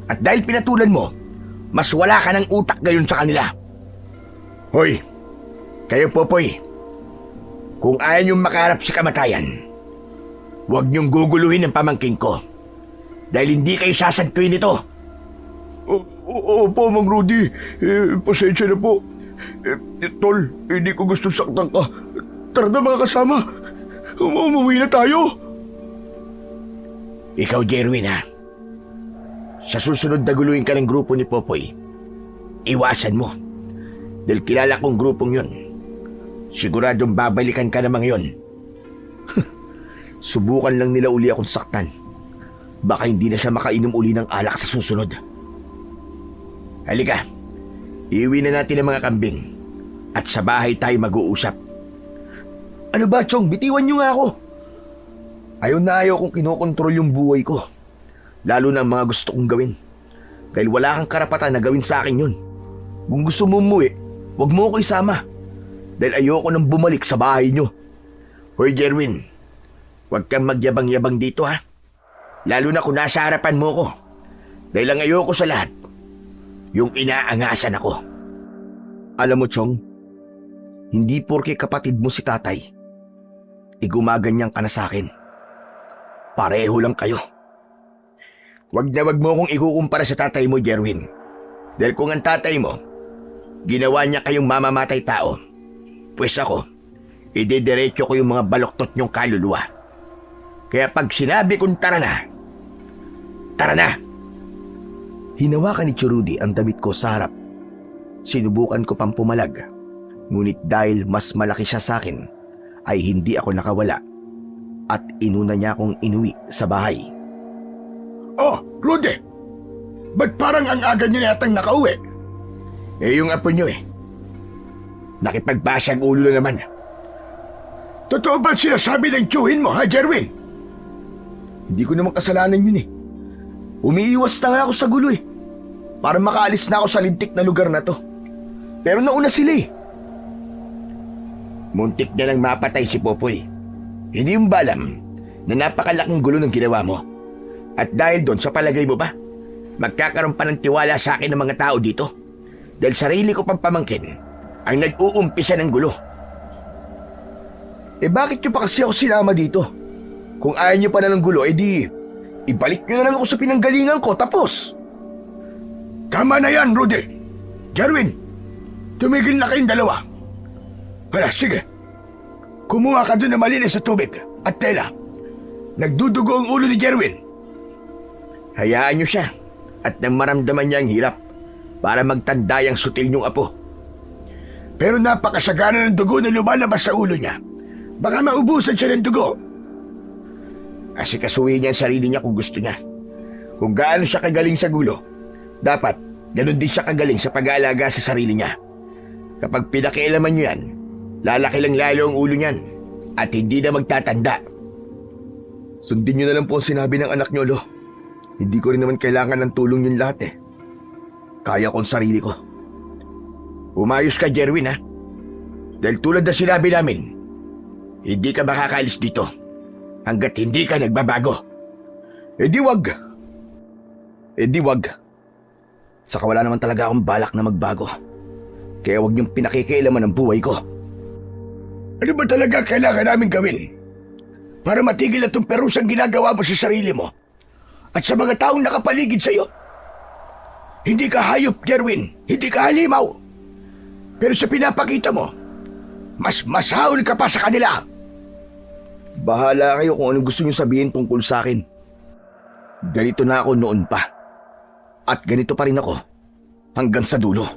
At dahil pinatulan mo, mas wala ka ng utak ngayon sa kanila. Hoy, kayo Popoy, kung ayaw niyong makaharap sa kamatayan, huwag niyong guguluhin ang pamangking ko. Dahil hindi kayo sasagkuin ito. Opo, Mang Rudy. Pasensya na po. Tol, hindi ko gusto saktan ka. Tara na mga kasama. Umuwi na tayo. Ikaw, Jerwin, ha? Sa susunod na guluhin ka ng grupo ni Popoy, iwasan mo. Dahil kilala kong grupong yun. Siguradong babalikan ka namang yun. Subukan lang nila uli akong saktan. Baka hindi na siya makainom uli ng alak sa susunod. Halika, iuwi na natin ang mga kambing at sa bahay tayo mag-uusap. Ano ba, Chong? Bitiwan niyo nga ako. Ayaw na ayaw kong kinokontrol yung buhay ko. Lalo na ang mga gusto kong gawin. Dahil wala kang karapatan na gawin sa akin yun. Kung gusto mo umuwi, huwag mo ako isama. Dahil ayoko nang bumalik sa bahay niyo. Hoy, Jerwin, huwag kang magyabang-yabang dito, ha? Lalo na kung nasa harapan mo ko. Dahil ang ayoko sa lahat, yung inaangasan ako. Alam mo, Chong, hindi porke kapatid mo si tatay, gumaganyan ka na sa akin. Pareho lang kayo. Wag na wag mo akong ikukumpara sa tatay mo, Jerwin. Dahil kung ang tatay mo, ginawa niya kayong mamamatay tao, pues ako, idediretso ko yung mga baloktot niyong kaluluwa. Kaya pag sinabi kong tara na, tara na! Hinawakan ni Churudi ang damit ko sa harap. Sinubukan ko pang pumalag. Ngunit dahil mas malaki siya sa akin, ay hindi ako nakawala. At inuna niya akong inuwi sa bahay. Oh, Rudy! Ba't parang ang aga niyo na yatang nakauwi? Yung apo niyo eh. Nakipagbasag ulo na naman. Totoo ba sinasabi ng tiyuhin mo, ha, Jerwin? Hindi ko naman kasalanan yun eh. Umiiwas na nga ako sa gulo eh. Para makaalis na ako sa lintik na lugar na to. Pero nauna sila eh. Muntik na lang mapatay si Popoy. Hindi mo ba alam na napakalaking gulo ng ginawa mo? At dahil doon, sa palagay mo ba, magkakaroon pa ng tiwala sa akin ng mga tao dito? Dahil sarili ko pang pamangkin ang nag-uumpisa ng gulo. Bakit nyo pa kasi ako sinama dito? Kung ayaw nyo pa na ng gulo, di ibalik nyo na lang ako sa pinanggalingan ko, tapos. Tama na yan, Rudy. Jerwin, tumigil na kayong dalawa. Hala, sige. Kumuha ka doon ng malinis sa tubig at tela. Nagdudugo ang ulo ni Jerwin. Hayaan nyo siya at nang maramdaman niya ang hirap para magtanda yung sutil niyong apo. Pero napakasagana ng dugo na lumalabas sa ulo niya. Baka maubusan siya ng dugo. Asikasuhin niya ang sarili niya kung gusto niya. Kung gaano siya kagaling sa gulo, dapat ganun din siya kagaling sa pag-aalaga sa sarili niya. Kapag pinakialaman niyo yan, lalaki lang lalo ang ulo niyan at hindi na magtatanda. Sundin niyo na lang po ang sinabi ng anak niyo, Lo. Hindi ko rin naman kailangan ng tulong yun lahat eh. Kaya ko ang sarili ko. Umayos ka, Jerwin, ha? Dahil tulad na sinabi namin, hindi ka makakaalis dito hanggat hindi ka nagbabago. Eh di wag. Saka wala naman talaga akong balak na magbago. Kaya wag niyong pinakikialaman ang buhay ko. Ano ba talaga kailangan namin gawin para matigil at itong perusang ginagawa mo sa sarili mo at sa mga taong nakapaligid sa iyo? Hindi ka hayop, Jerwin. Hindi ka halimaw. Pero sa pinapakita mo, mas masahol ka pa sa kanila. Bahala kayo kung anong gusto niyo sabihin tungkol sa akin. Ganito na ako noon pa. At ganito pa rin ako hanggang sa dulo.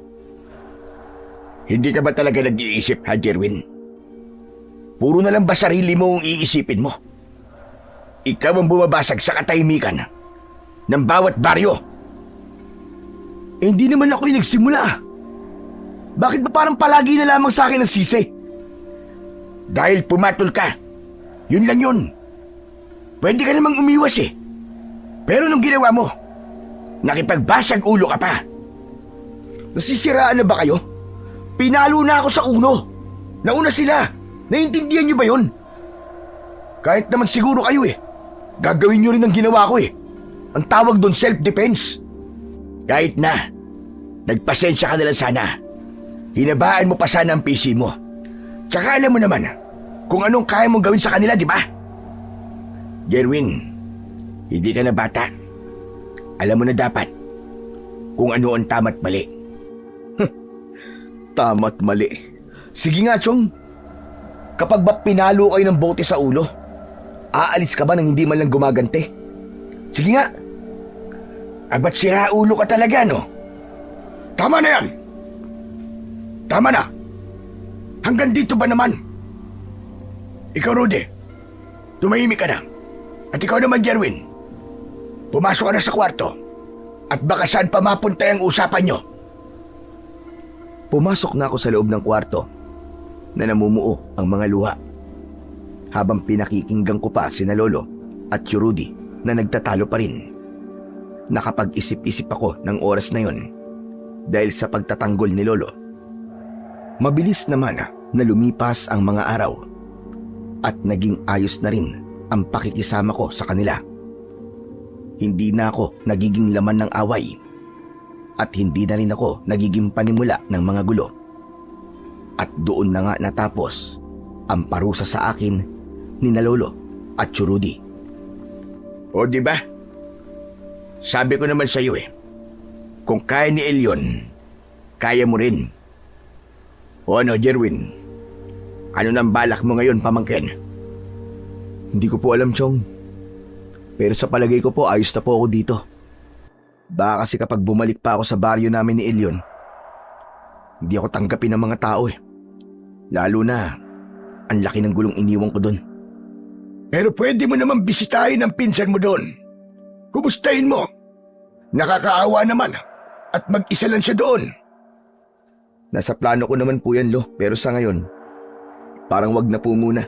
Hindi ka ba talaga nag-iisip, ha, Jerwin? Puro na lang ba sarili mo ang iisipin mo? Ikaw ang bumabasag sa katahimikan ng bawat baryo. Eh, hindi naman ako yung nagsimula. Bakit ba parang palagi na lamang sa akin ang sisi? Dahil pumatol ka. Yun lang yun. Pwede ka namang umiwas eh. Pero nung ginawa mo, nakipagbasag ulo ka pa. Nasisiraan na ba kayo? Pinalo na ako sa uno. Nauna sila. Naiintindihan niyo ba yun? Kahit naman siguro kayo eh. Gagawin niyo rin ang ginawa ko eh. Ang tawag doon self-defense. Kahit na, nagpasensya ka na lang sana. Hinabaan mo pa sana ang PC mo. Tsaka alam mo naman kung anong kaya mong gawin sa kanila, di ba? Jerwin, hindi ka na bata. Alam mo na dapat kung ano ang tama't mali. Tama't mali. Sige nga, Chong. Kapag ba pinalo kayo ng bote sa ulo, aalis ka ba nang hindi man lang gumagante? Sige nga. Ba't sira ulo ka talaga, no? Tama na yan! Tama na! Hanggang dito ba naman? Ikaw, Rudy, tumahimik ka na. At ikaw naman, Jerwin, pumasok ka na sa kwarto. At baka saan pa mapunta ang usapan nyo? Pumasok na ako sa loob ng kwarto na namumuo ang mga luha. Habang pinakikinggan ko pa sina Lolo at si Rudy na nagtatalo pa rin. Nakapag-isip-isip ako ng oras na yon dahil sa pagtatanggol ni Lolo. Mabilis naman na lumipas ang mga araw at naging ayos na rin ang pakikisama ko sa kanila. Hindi na ako nagiging laman ng away at hindi na rin ako nagiging panimula ng mga gulo. At doon na nga natapos ang parusa sa akin ni na Lolo at si Rudy. O di ba? Sabi ko naman sa iyo eh, kung kaya ni Elyon, kaya mo rin. O ano, Jerwin? Ano nang balak mo ngayon, pamangkin? Hindi ko po alam, Chong. Pero sa palagay ko po, ayos na po ako dito. Baka kasi kapag bumalik pa ako sa baryo namin ni Elyon, hindi ako tanggapin ng mga tao eh. Lalo na, ang laki ng gulong iniwan ko doon. Pero pwede mo naman bisitahin ang pinsan mo doon. Kumustahin mo? Nakakaawa naman at mag-isa lang siya doon. Nasa plano ko naman po yan, Lo. Pero sa ngayon, parang wag na po muna.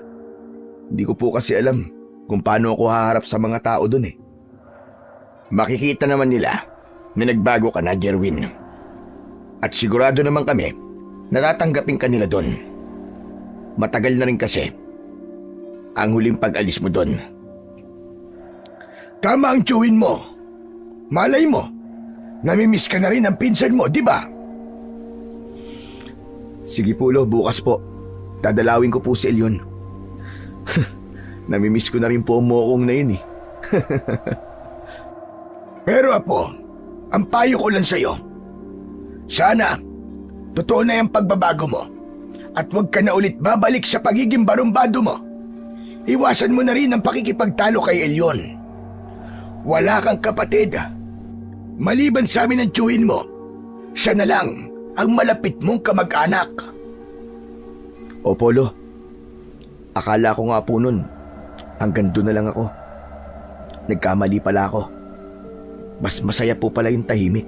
Hindi ko po kasi alam kung paano ako haharap sa mga tao doon eh. Makikita naman nila na nagbago ka na, Jerwin. At sigurado naman kami na tatanggapin ka nila doon. Matagal na rin kasi ang huling pag-alis mo doon. Tama ang tiyuhin mo. Malay mo, namimiss ka na rin ang pinsan mo, di ba? Sige po, Lo, bukas po. Dadalawin ko po si Elyon. Namimiss ko na rin po ang mokong na yun eh. Pero apo, ang payo ko lang sa'yo, sana, totoo na yung pagbabago mo at huwag ka na ulit babalik sa pagiging barumbado mo. Iwasan mo na rin ang pakikipagtalo kay Elyon. Wala kang kapatid. Maliban sa amin ang tiyuhin mo, siya na lang ang malapit mong kamag-anak. O Polo, akala ko nga po nun, hanggang doon na lang ako. Nagkamali pala ako. Mas masaya po pala yung tahimik,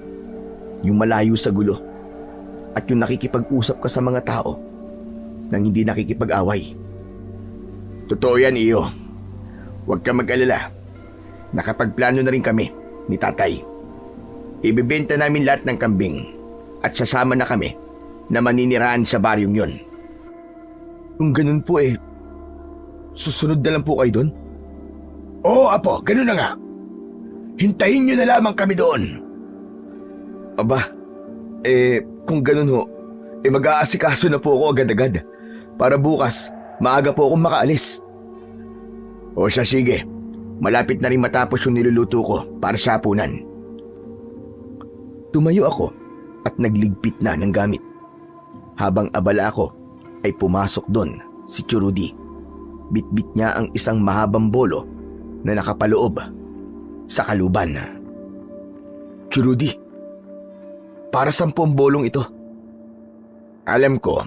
yung malayo sa gulo, at yung nakikipag-usap ka sa mga tao nang hindi nakikipag-away. Totoo yan, iyo. Huwag ka mag-alala. Nakapagplano na rin kami ni tatay. Ibibenta namin lahat ng kambing at sasama na kami na maninirahan sa baryong yon. Kung ganun po susunod na lang po kayo doon? Oo, apo, ganun na nga. Hintayin nyo na lamang kami doon. Aba, kung ganun ho, mag-aasikaso na po ako agad-agad para bukas maaga po akong makaalis. O siya, sige. Malapit na rin matapos yung niluluto ko para sa hapunan. Tumayo ako at nagligpit na ng gamit. Habang abala ako, ay pumasok doon si Churudi. Bitbit niya ang isang mahabang bolo na nakapaloob sa kaluban. Churudi, para saan po ang bolong ito? Alam ko,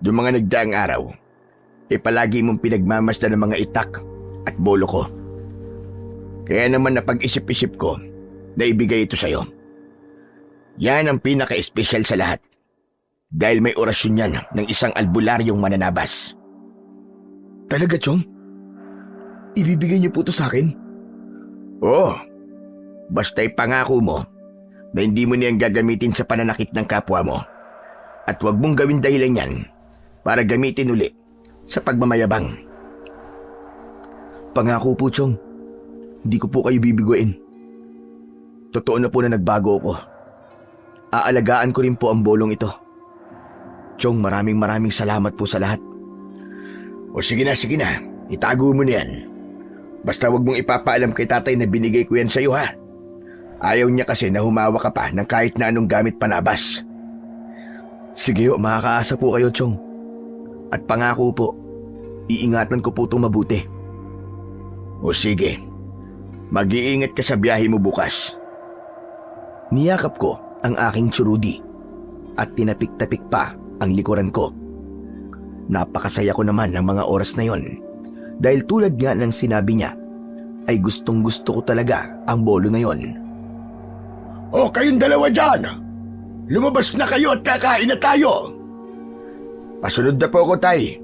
yung mga nagdaang araw, palagi mong pinagmamasdan ng mga itak at bolo ko. Kaya naman napag-isip-isip ko na ibigay ito sa'yo. Yan ang pinaka-espesyal sa lahat. Dahil may orasyon yan ng isang albularyong mananabas. Talaga, Chong? Ibibigay niyo po ito sa akin? Oo. Basta ipangako mo na hindi mo niyang gagamitin sa pananakit ng kapwa mo. At huwag mong gawin dahilan yan para gamitin uli sa pagmamayabang. Pangako po, Chong. Hindi ko po kayo bibiguin. Totoo na po na nagbago ako. Aalagaan ko rin po ang bolong ito. Chong, maraming salamat po sa lahat. O sige na. Itago mo na yan. Basta huwag mong ipapaalam kay tatay na binigay ko yan sa'yo, ha? Ayaw niya kasi na humawa ka pa ng kahit na anong gamit panabas. Sige ho, makakaasa po kayo, Chong. At pangako po, iingatan ko po itong mabuti. O sige, mag-iingat ka sa biyahe mo bukas. Niyakap ko ang aking Churudi at tinapik-tapik pa ang likuran ko. Napakasaya ko naman ng mga oras na yon dahil tulad nga ng sinabi niya ay gustong-gusto ko talaga ang bolo na yon. O kayong dalawa dyan, lumabas na kayo at kakain na tayo. Pasunod na po ako, tay.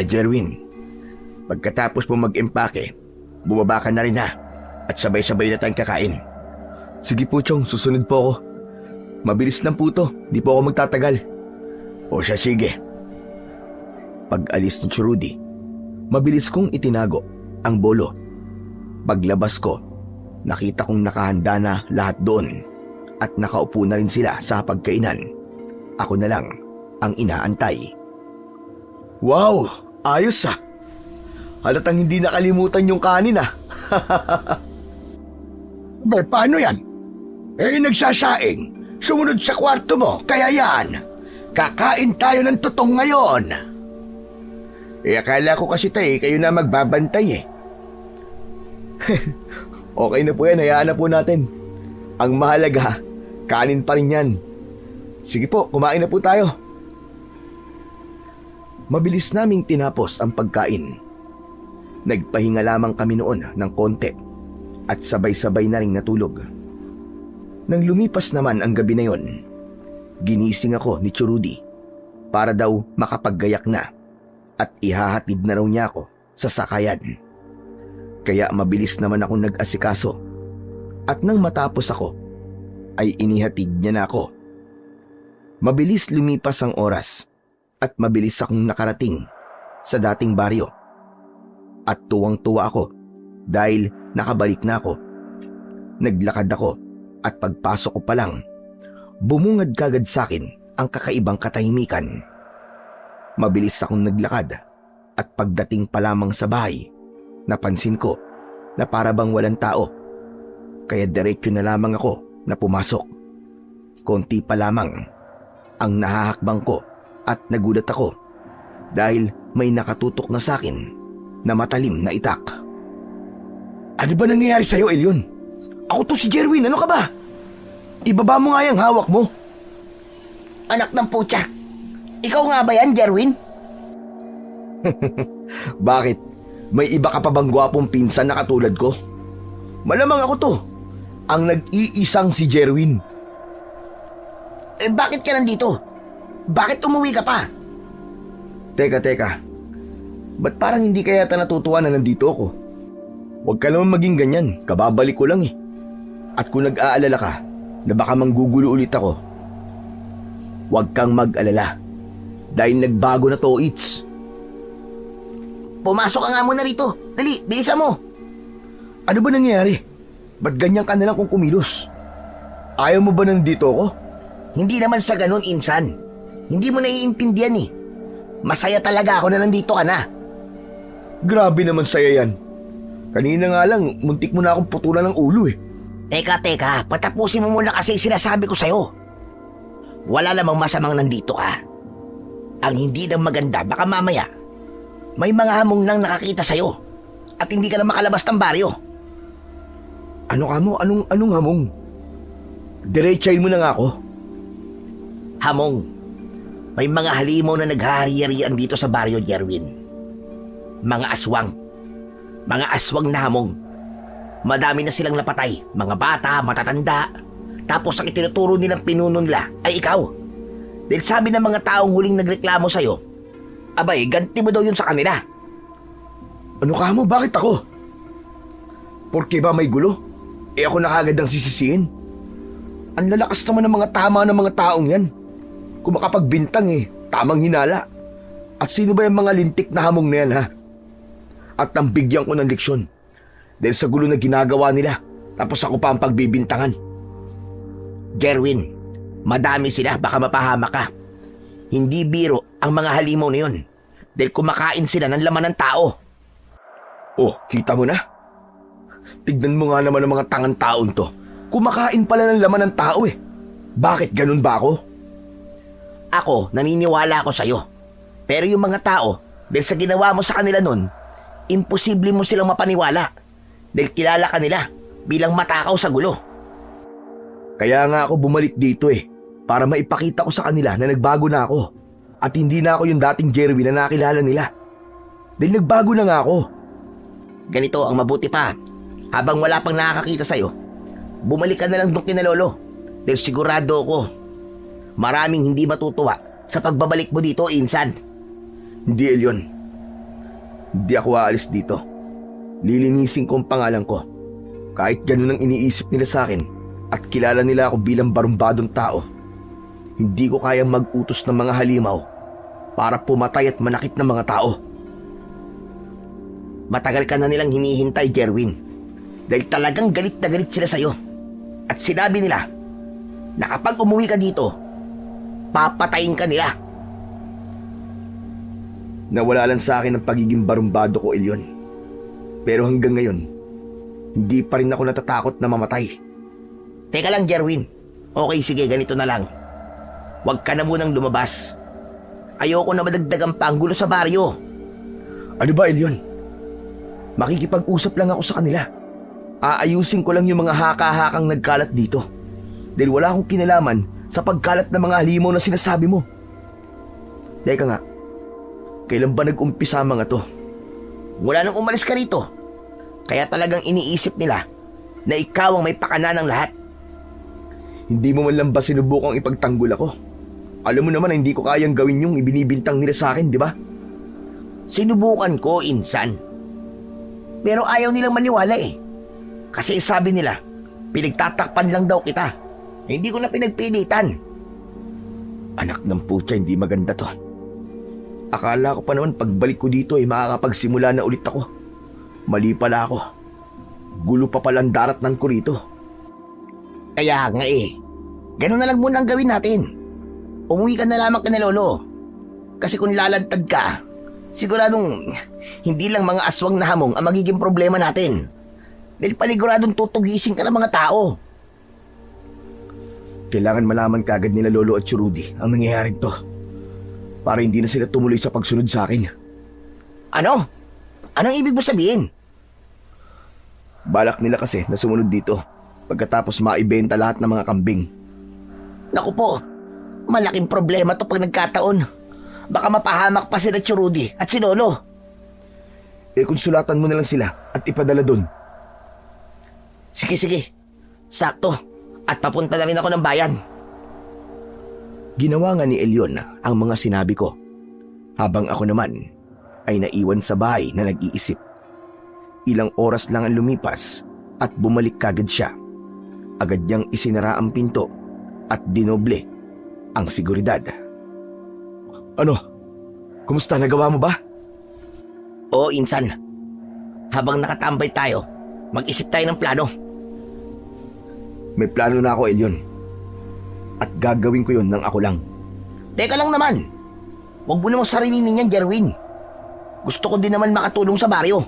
Jerwin, pagkatapos mo mag-impake, bumaba ka na rin, ha, at sabay-sabay na tayong kakain. Sige po, Chong, susunod po ako. Mabilis lang po to, di po ako magtatagal. O siya, sige. Pag-alis ni Churudi, mabilis kong itinago ang bolo. Paglabas ko, nakita kong nakahanda na lahat doon at nakaupo na rin sila sa pagkainan. Ako na lang ang inaantay. Wow, ayos ah. Halatang hindi nakalimutan yung kanin ah. Paano yan? Nagsasaing. Sumunod sa kwarto mo, kaya yan. Kakain tayo ng tutong ngayon. Akala ko kasi kayo na magbabantay . Okay na po yan, hayaan na po natin. Ang mahalaga, kanin pa rin yan. Sige po, kumain na po tayo. Mabilis naming tinapos ang pagkain. Nagpahinga lamang kami noon ng konti at sabay-sabay na ring natulog. Nang lumipas naman ang gabi na yon, ginising ako ni Churudi para daw makapaggayak na at ihahatid na raw niya ako sa sakayan. Kaya mabilis naman akong nag-asikaso at nang matapos ako ay inihatid niya na ako. Mabilis lumipas ang oras at mabilis akong nakarating sa dating baryo. At tuwang-tuwa ako dahil nakabalik na ako. Naglakad ako at pagpasok ko pa lang, bumungad kagad sa akin ang kakaibang katahimikan. Mabilis akong naglakad at pagdating pa lamang sa bahay, napansin ko na para bang walang tao. Kaya diretso na lamang ako na pumasok. Konti pa lamang ang nahahakbang ko at nagulat ako dahil may nakatutok na sa akin na matalim na itak. Ano ba nangyayari sa'yo, Elyon? Ako to si Jerwin, ano ka ba? Ibaba mo nga yung hawak mo. Anak ng putya. Ikaw nga ba yan, Jerwin? Bakit? May iba ka pa bang gwapong pinsan na katulad ko? Malamang ako to. Ang nag-iisang si Jerwin. Bakit ka nandito? Bakit umuwi ka pa? Teka. Ba't parang hindi ka yata natutuwa na nandito ako? Huwag ka naman maging ganyan. Kababalik ko lang eh. At kung nag-aalala ka na baka manggugulo ulit ako, huwag kang mag-alala. Dahil nagbago na to, Itz. Pumasok ka nga muna rito. Dali, bilisan mo. Ano ba nangyayari? Ba't ganyan ka nalang kung kumilos? Ayaw mo ba nandito ako? Hindi naman sa ganun, insan. Hindi mo naiintindihan eh. Masaya talaga ako na nandito ka na. Grabe naman saya yan. Kanina nga lang, muntik mo na akong putulan ng ulo eh. Teka, patapusin mo muna kasi sinasabi ko sa'yo. Wala lamang masamang nandito ka. Ang hindi na maganda, baka mamaya, may mga hamong nang nakakita sa'yo at hindi ka na makalabas ng baryo. Ano ka mo? Anong hamong? Diretsahin mo na nga ako. Hamong. May mga halimaw na naghahari-harian dito sa baryo, Jerwin. Mga aswang. Mga aswang na hamong. Madami na silang napatay. Mga bata, matatanda. Tapos ang itinuturo nilang pinuno nila ay ikaw. Dahil sabi ng mga taong huling nagreklamo sa'yo, abay, ganti mo daw yun sa kanila. Ano ka mo? Bakit ako? Porke ba may gulo? Ako na kagad ang sisisihin. Ang lalakas naman ng mga tama ng mga taong yan. Kung makapagbintang tamang hinala. At sino ba yung mga lintik na hamong na yan, ha? At nang bigyan ko ng leksyon. Dahil sa gulo na ginagawa nila, tapos ako pa ang pagbibintangan. Jerwin, madami sila, baka mapahama ka. Hindi biro ang mga halimaw na yun. Dahil kumakain sila ng laman ng tao. Oh, kita mo na? Tignan mo nga naman ang mga tangang taon to. Kumakain pala ng laman ng tao eh. Bakit ganun ba ako? Ako, naniniwala ako sa'yo. Pero yung mga tao, dahil sa ginawa mo sa kanila nun, imposible mo silang mapaniwala. Dahil kilala ka nila bilang matakaw sa gulo. Kaya nga ako bumalik dito para maipakita ko sa kanila na nagbago na ako. At hindi na ako yung dating Jerwin na nakilala nila. Dahil nagbago na nga ako. Ganito ang mabuti pa. Habang wala pang nakakakita sa'yo, bumalik ka na lang doon kina Lolo. Dahil sigurado ako, maraming hindi matutuwa sa pagbabalik mo dito, insan. Hindi, Elyon. Hindi ako aalis dito. Lilinisin ko ang pangalan ko. Kahit ganun ang iniisip nila sa akin at kilala nila ako bilang barumbadong tao, hindi ko kayang mag-utos ng mga halimaw para pumatay at manakit ng mga tao. Matagal ka na nilang hinihintay, Jerwin. Dahil talagang galit na galit sila sa'yo. At sinabi nila na kapag umuwi ka dito, papatayin ka nila. Nawala lang sa akin ang pagiging barumbado ko, Elyon. Pero hanggang ngayon, hindi pa rin ako natatakot na mamatay. Teka lang, Jerwin. Okay, sige, ganito na lang. Huwag ka na munang lumabas. Ayoko na madagdagan pa ang gulo sa baryo. Ano ba, Elyon? Makikipag-usap lang ako sa kanila. Aayusin ko lang yung mga haka-hakang nagkalat dito. Dahil wala akong kinalaman sa pagkalat ng mga halimaw na sinasabi mo. Teka nga, kailan ba nag-umpisa ang mga to? Wala nang umalis ka rito. Kaya talagang iniisip nila na ikaw ang may pakana ng lahat. Hindi mo man lang ba sinubukang ipagtanggol ako? Alam mo naman na hindi ko kayang gawin yung ibinibintang nila sa akin, di ba? Sinubukan ko, insan. Pero ayaw nilang maniwala eh. Kasi sabi nila, pinagtatakpan lang daw kita. Hindi ko na pinagpilitan. Anak ng putya, hindi maganda to. Akala ko pa naman pagbalik ko dito makakapagsimula na ulit ako. Mali pala ako. Gulo pa palang daratnan ko rito. Kaya nga ganun na lang muna ang gawin natin. Umuwi ka na lamang kina Lolo. Kasi kung lalantad ka, siguradong hindi lang mga aswang na hamong ang magiging problema natin. Dahil paniguradong tutugisin ka ng mga tao. Kailangan malaman kagad nila Lolo at si Rudy ang nangyayaring to. Para hindi na sila tumuloy sa pagsunod sa akin. Ano? Anong ibig mo sabihin? Balak nila kasi na sumunod dito pagkatapos maibenta lahat ng mga kambing. Naku po, malaking problema to pag nagkataon. Baka mapahamak pa sila si Rudy at si Lolo. Kung sulatan mo na lang sila at ipadala doon. Sige. Sakto. At papunta na rin ako ng bayan. Ginawa nga ni Elyon ang mga sinabi ko, habang ako naman ay naiwan sa bahay na nag-iisip. Ilang oras lang ang lumipas at bumalik kagad siya. Agad niyang isinara ang pinto at dinoble ang seguridad. Ano? Kumusta? Nagawa mo ba? Oo, Insan. Habang nakatambay tayo, mag-isip tayo ng plano. May plano na ako, Elyon. At gagawin ko yun ng ako lang. Teka lang naman. Huwag mo namang sarinin yan, Jerwin. Gusto ko din naman makatulong sa baryo.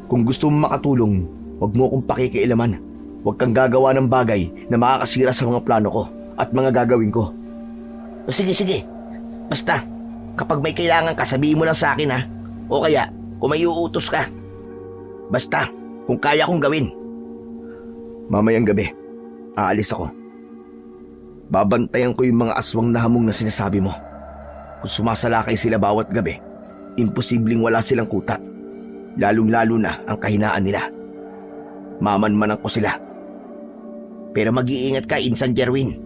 Kung gusto mo makatulong, huwag mo akong pakikialaman. Huwag kang gagawa ng bagay na makakasira sa mga plano ko at mga gagawin ko. Sige. Basta, kapag may kailangan ka, sabihin mo lang sa akin, ha? O kaya, kung may uutos ka. Basta, kung kaya kong gawin. Mamayang gabi, aalis ako. Babantayan ko yung mga aswang na hamong na sinasabi mo. Kung sumasalakay sila bawat gabi, imposibleng wala silang kuta. Lalong-lalo na ang kahinaan nila. Mamanmanan ko sila. Pero mag-iingat ka, Insan Jerwin.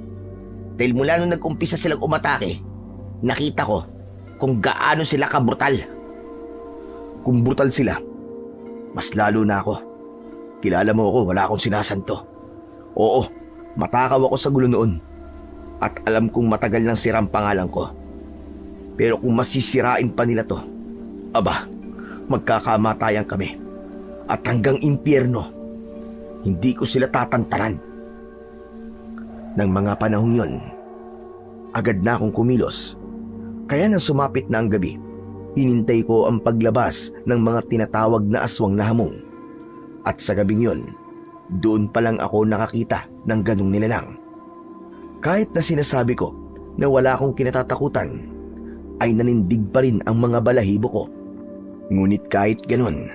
Dahil mula nung nag-umpisa silang umatake, nakita ko kung gaano sila kabrutal. Kung brutal sila, mas lalo na ako. Kilala mo ako, wala akong sinasanto. Oo, matakaw ako sa gulo noon. At alam kong matagal nang sira ang pangalan ko. Pero kung masisirain pa nila to, aba, magkakamatayan kami. At hanggang impyerno, hindi ko sila tatantaran. Nang mga panahong yon, agad na akong kumilos. Kaya nang sumapit na ang gabi, hinintay ko ang paglabas ng mga tinatawag na aswang na hamong. At sa gabing yon, doon pa lang ako nakakita ng ganong nilalang. Kahit na sinasabi ko na wala akong kinatatakutan, ay nanindig pa rin ang mga balahibo ko. Ngunit kahit ganon,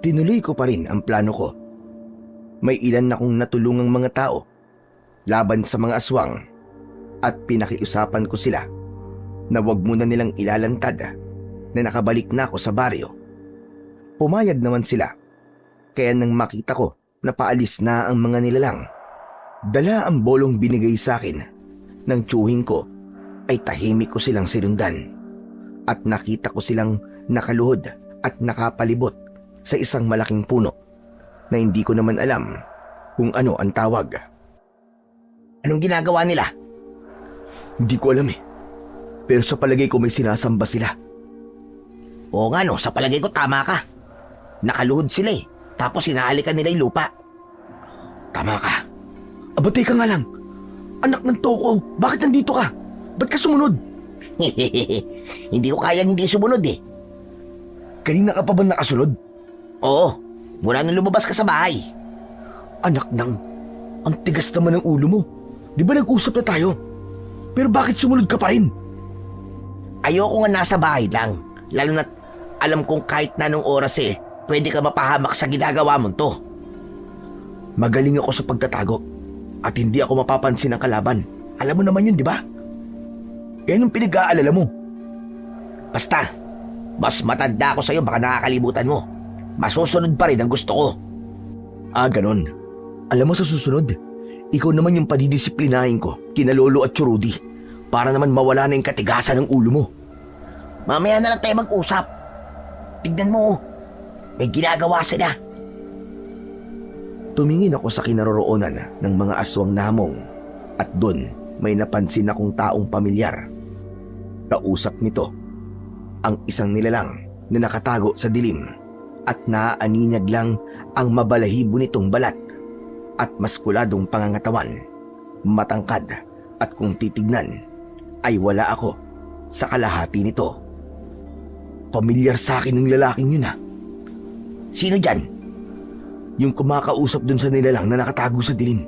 tinuloy ko pa rin ang plano ko. May ilan na akong natulungang mga tao laban sa mga aswang at pinakiusapan ko sila na wag muna nilang ilalantad na nakabalik na ako sa baryo. Pumayag naman sila. Kaya nang makita ko na paalis na ang mga nilalang, dala ang bolong binigay sa akin ng tiyuhin ko, ay tahimik ko silang sinundan. At nakita ko silang nakaluhod at nakapalibot sa isang malaking puno na hindi ko naman alam kung ano ang tawag. Anong ginagawa nila? Hindi ko alam eh. Pero sa palagay ko may sinasamba sila. Oo nga no, sa palagay ko tama ka. Nakaluhod sila eh. Tapos hinahalikan nila yung lupa. Tama ka. Aba, teka nga lang. Anak ng Toko, bakit nandito ka? Ba't ka sumunod? Hindi ko kayang hindi sumunod eh. Kanina ka pa ba nakasunod? Oo, mula nung lumabas ka sa bahay. Anak ng, ang tigas naman ng ulo mo. Di ba nag-usap na tayo? Pero bakit sumunod ka pa rin? Ayoko nga nasa bahay lang. Lalo na alam kong kahit na anong oras eh, pwede ka mapahamak sa ginagawa mo to. Magaling ako sa pagtatago at hindi ako mapapansin ng kalaban. Alam mo naman yun, di ba? Eh, anong pinag-aalala mo? Basta, mas matanda ako sa'yo, baka nakakalimutan mo. Masusunod pa rin ang gusto ko. Ah, ganon. Alam mo sa susunod, ikaw naman yung padidisiplinahin ko kina Lolo at Rudy para naman mawala na yung katigasan ng ulo mo. Mamaya na lang tayo mag-usap. Tignan mo, may ginagawa sila. Tumingin ako sa kinaroroonan ng mga aswang na hamong at doon may napansin akong taong pamilyar. Kausap nito ang isang nilalang na nakatago sa dilim at naaaninag lang ang mabalahibo nitong balat at maskuladong pangangatawan, matangkad at kung titignan ay wala ako sa kalahati nito. Pamilyar sa akin ng lalaking yun ah. Sino dyan? Yung kumakausap dun sa nilalang na nakatago sa dilim.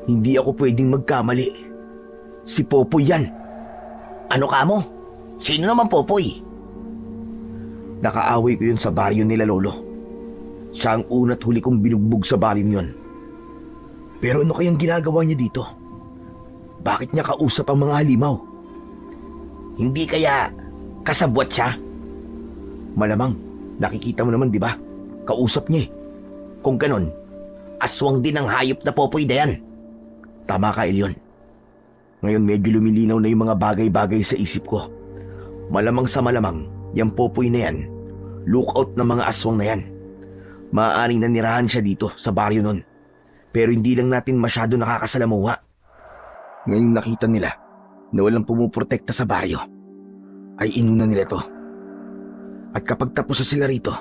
Hindi ako pwedeng magkamali. Si Popoy yan. Ano ka mo? Sino naman Popoy? Nakaaway ko yun sa baryo nila lolo. Siya ang una't huli kong binugbog sa baryo yun. Pero ano kayang ginagawa niya dito? Bakit niya kausap ang mga halimaw? Hindi kaya kasabwat siya? Malamang, nakikita mo naman di ba? Kausap niya eh. Kung ganon, aswang din ang hayop na Popoy na yan. Tama ka, Elyon. Ngayon medyo lumilinaw na yung mga bagay-bagay sa isip ko. Malamang sa malamang, yung Popoy na yan, lookout ng mga aswang na yan. Maaaring nanirahan siya dito sa baryo nun. Pero hindi lang natin masyado nakakasalamuha. Ngayong nakita nila na walang pumuprotekta sa baryo, ay inuna nila to. At kapag tapos na sila rito,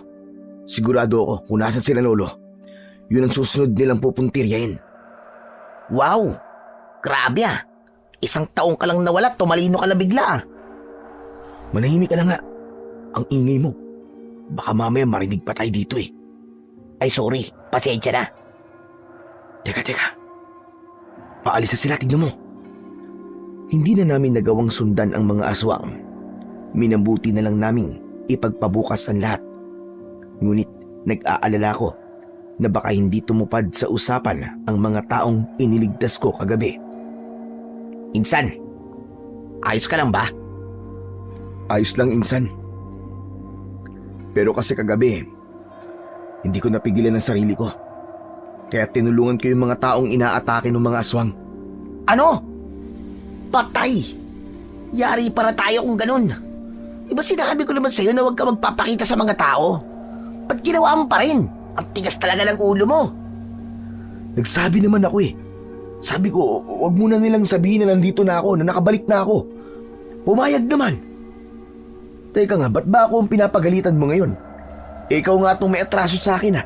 sigurado ako kung nasan sila lolo, yun ang susunod nilang pupuntiryahin. Wow! Grabe ah! 1 taong ka lang nawala, tumalino ka na bigla. Manahimik ka na nga. Ang ingay mo. Baka mamaya marinig pa tayo dito eh. Ay sorry, pasensya na. Teka. Paalis na sila, tignan mo. Hindi na namin nagawang sundan ang mga aswang. Minabuti na lang naming ipagpabukas ang lahat. Ngunit nag-aalala ko na baka hindi tumupad sa usapan ang mga taong iniligtas ko kagabi. Insan, ayos ka lang ba? Ayos lang, insan. Pero kasi kagabi, hindi ko napigilan ang sarili ko. Kaya tinulungan ko yung mga taong inaatake ng mga aswang. Ano? Patay! Yari para tayo kung ganun. Diba sinabi ko naman sa'yo na huwag ka magpapakita sa mga tao? Ba't ginawa mo pa rin? Ang tigas talaga ng ulo mo. Nagsabi naman ako eh. Sabi ko, wag muna nilang sabihin na nandito na ako, na nakabalik na ako. Pumayag naman. Teka nga, ba't ba ako ang pinapagalitan mo ngayon? Ikaw nga itong may atraso sa akin ah.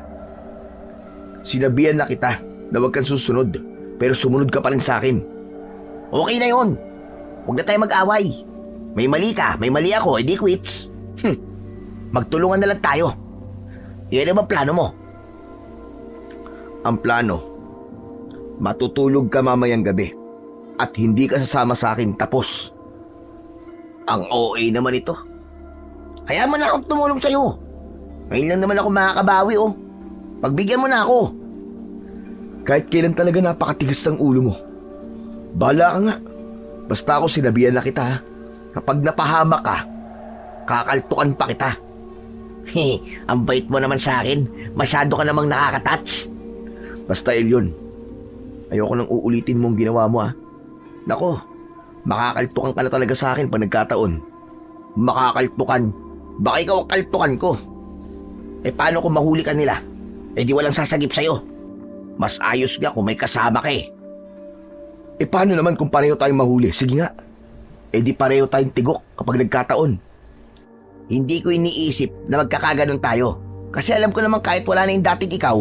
Sinabihan na kita na wag kang susunod, pero sumunod ka pa rin sa akin. Okay na yun. Huwag na tayo mag-away. May mali ka, may mali ako, edi quits. Magtulungan na lang tayo. Iyan ang plano mo? Ang plano, matutulog ka mamayang gabi at hindi ka sasama sa akin, tapos. Ang OA naman ito. Hayaan mo na akong tumulong sa'yo. Ngayon lang naman ako makakabawi oh. Pagbigyan mo na ako. Kahit kailan talaga napakatigas ng ulo mo. Bala ka nga. Basta ako sinabihan na kita ha. Kapag napahamak ka, kakaltukan pa kita. Ang bait mo naman sa akin. Masyado ka namang nakaka-touch. Basta Elyon, ayoko nang uulitin mong ginawa mo ha. Nako, makakaltukan ka na talaga sa akin pag nagkataon. Makakaltukan? Baka ikaw ang kaltukan ko. Eh paano kung mahuli ka nila? Eh di walang sasagip sa'yo. Mas ayos nga kung may kasama ka eh. Eh paano naman kung pareho tayong mahuli? Sige nga. Eh di pareho tayong tigok kapag nagkataon. Hindi ko iniisip na magkakaganon tayo. Kasi alam ko naman kahit wala na yung dating ikaw,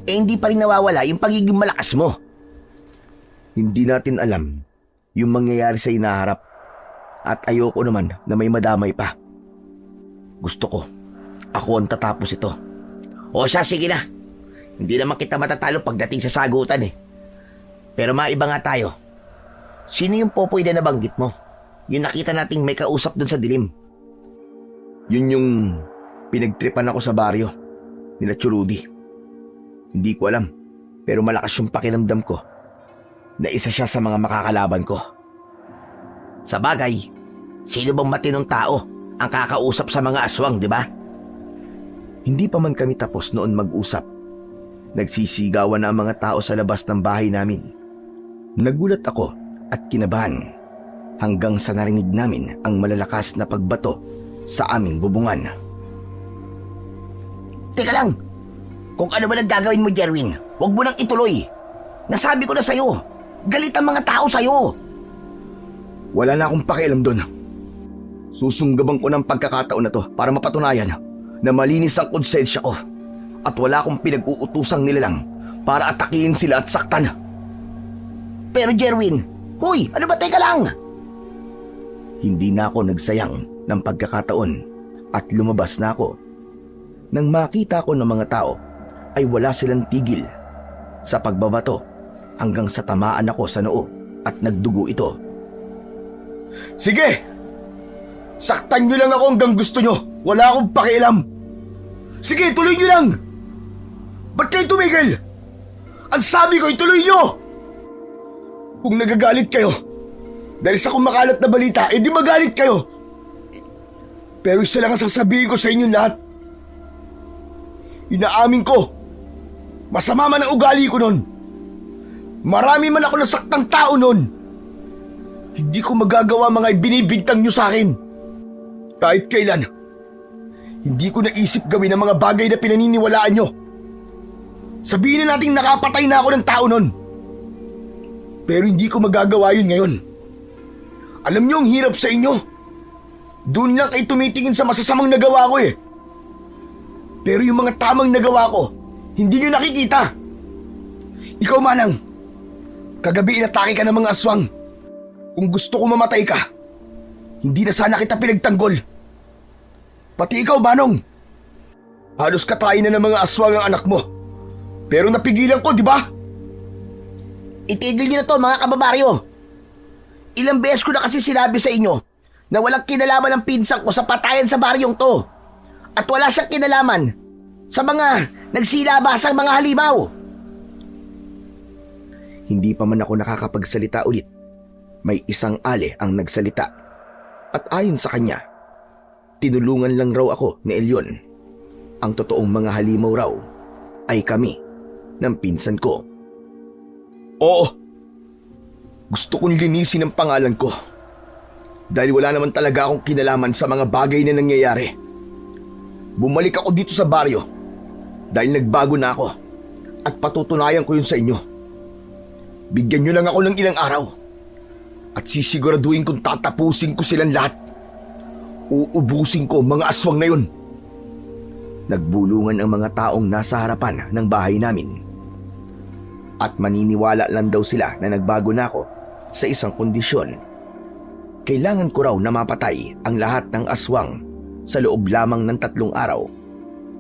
eh hindi pa rin nawawala yung pagiging malakas mo. Hindi natin alam yung mangyayari sa inaharap. At ayoko naman na may madamay pa. Gusto ko, ako ang tatapos ito. O siya, sige na. Hindi naman kita matatalo pagdating sa sagutan eh. Pero maiba nga tayo. Sino yung Popoy na nabanggit mo? Yung nakita nating may kausap dun sa dilim. Yun yung pinagtripan ako sa baryo nila Churudi. Hindi ko alam, pero malakas yung pakiramdam ko na isa siya sa mga makakalaban ko. Sa bagay, sino bang matinong tao ang kakausap sa mga aswang, di ba? Hindi pa man kami tapos noon mag-usap. Nagsisigawan na ang mga tao sa labas ng bahay namin. Nagulat ako at kinabahan hanggang sa narinig namin ang malalakas na pagbato sa aming bubungan. Teka lang! Kung ano ba nang gagawin mo, Jerwin, huwag mo nang ituloy. Nasabi ko na sa'yo, galit ang mga tao sa'yo. Wala na akong pakialam doon. Susunggaban ko ng pagkakataon na to para mapatunayan na malinis ang konsensya ko at wala akong pinag-uutusang nilalang para atakihin sila at saktan. Pero Jerwin, huy, ano ba, teka lang? Hindi na ako nagsayang ng pagkakataon at lumabas na ako. Nang makita ko ng mga tao ay wala silang tigil sa pagbabato hanggang sa tamaan ako sa noo at nagdugo ito. Sige! Saktan nyo lang ako hanggang gusto nyo. Wala akong pakialam. Sige, tuloy nyo lang! Ba't kayo tumigil? Ang sabi ko, ituloy nyo! Kung nagagalit kayo, dahil sa kumakalat na balita, edi magalit kayo. Pero isa lang ang sasabihin ko sa inyong lahat. Inaamin ko, masama man ang ugali ko nun. Marami man ako nasaktang tao nun. Hindi ko magagawa mga ibinibintang nyo sa akin. Kahit kailan, hindi ko naisip gawin ang mga bagay na pinaniniwalaan nyo. Sabihin na natin nakapatay na ako ng tao nun. Pero hindi ko magagawa yun ngayon. Alam nyo ang hirap sa inyo. Doon lang kayo tumitingin sa masasamang nagawa ko eh. Pero yung mga tamang nagawa ko, hindi nyo nakikita. Ikaw Manang, kagabi inatake ka ng mga aswang. Kung gusto ko mamatay ka, hindi na sana kita pinagtanggol. Pati ikaw Manong, halos katayin na ng mga aswang ang anak mo. Pero napigilan ko, di ba? Itigil niyo na to mga kababaryo. Ilang beses ko na kasi sinabi sa inyo na walang kinalaman ng pinsan ko sa patayan sa baryong to. At wala siyang kinalaman sa mga nagsilabasang mga halimaw. Hindi pa man ako nakakapagsalita ulit. May isang ale ang nagsalita. At ayon sa kanya, tinulungan lang raw ako ni Elyon. Ang totoong mga halimaw raw ay kami ng pinsan ko. Oo. Gusto kong linisin ang pangalan ko. Dahil wala naman talaga akong kinalaman sa mga bagay na nangyayari. Bumalik ako dito sa baryo dahil nagbago na ako at patutunayan ko yun sa inyo. Bigyan nyo lang ako ng ilang araw at sisiguraduhin kong tatapusin ko silang lahat. Uubusin ko mga aswang na yun. Nagbulungan ang mga taong nasa harapan ng bahay namin. At maniniwala lang daw sila na nagbago na ako sa isang kondisyon. Kailangan ko raw na mapatay ang lahat ng aswang sa loob lamang ng 3 araw.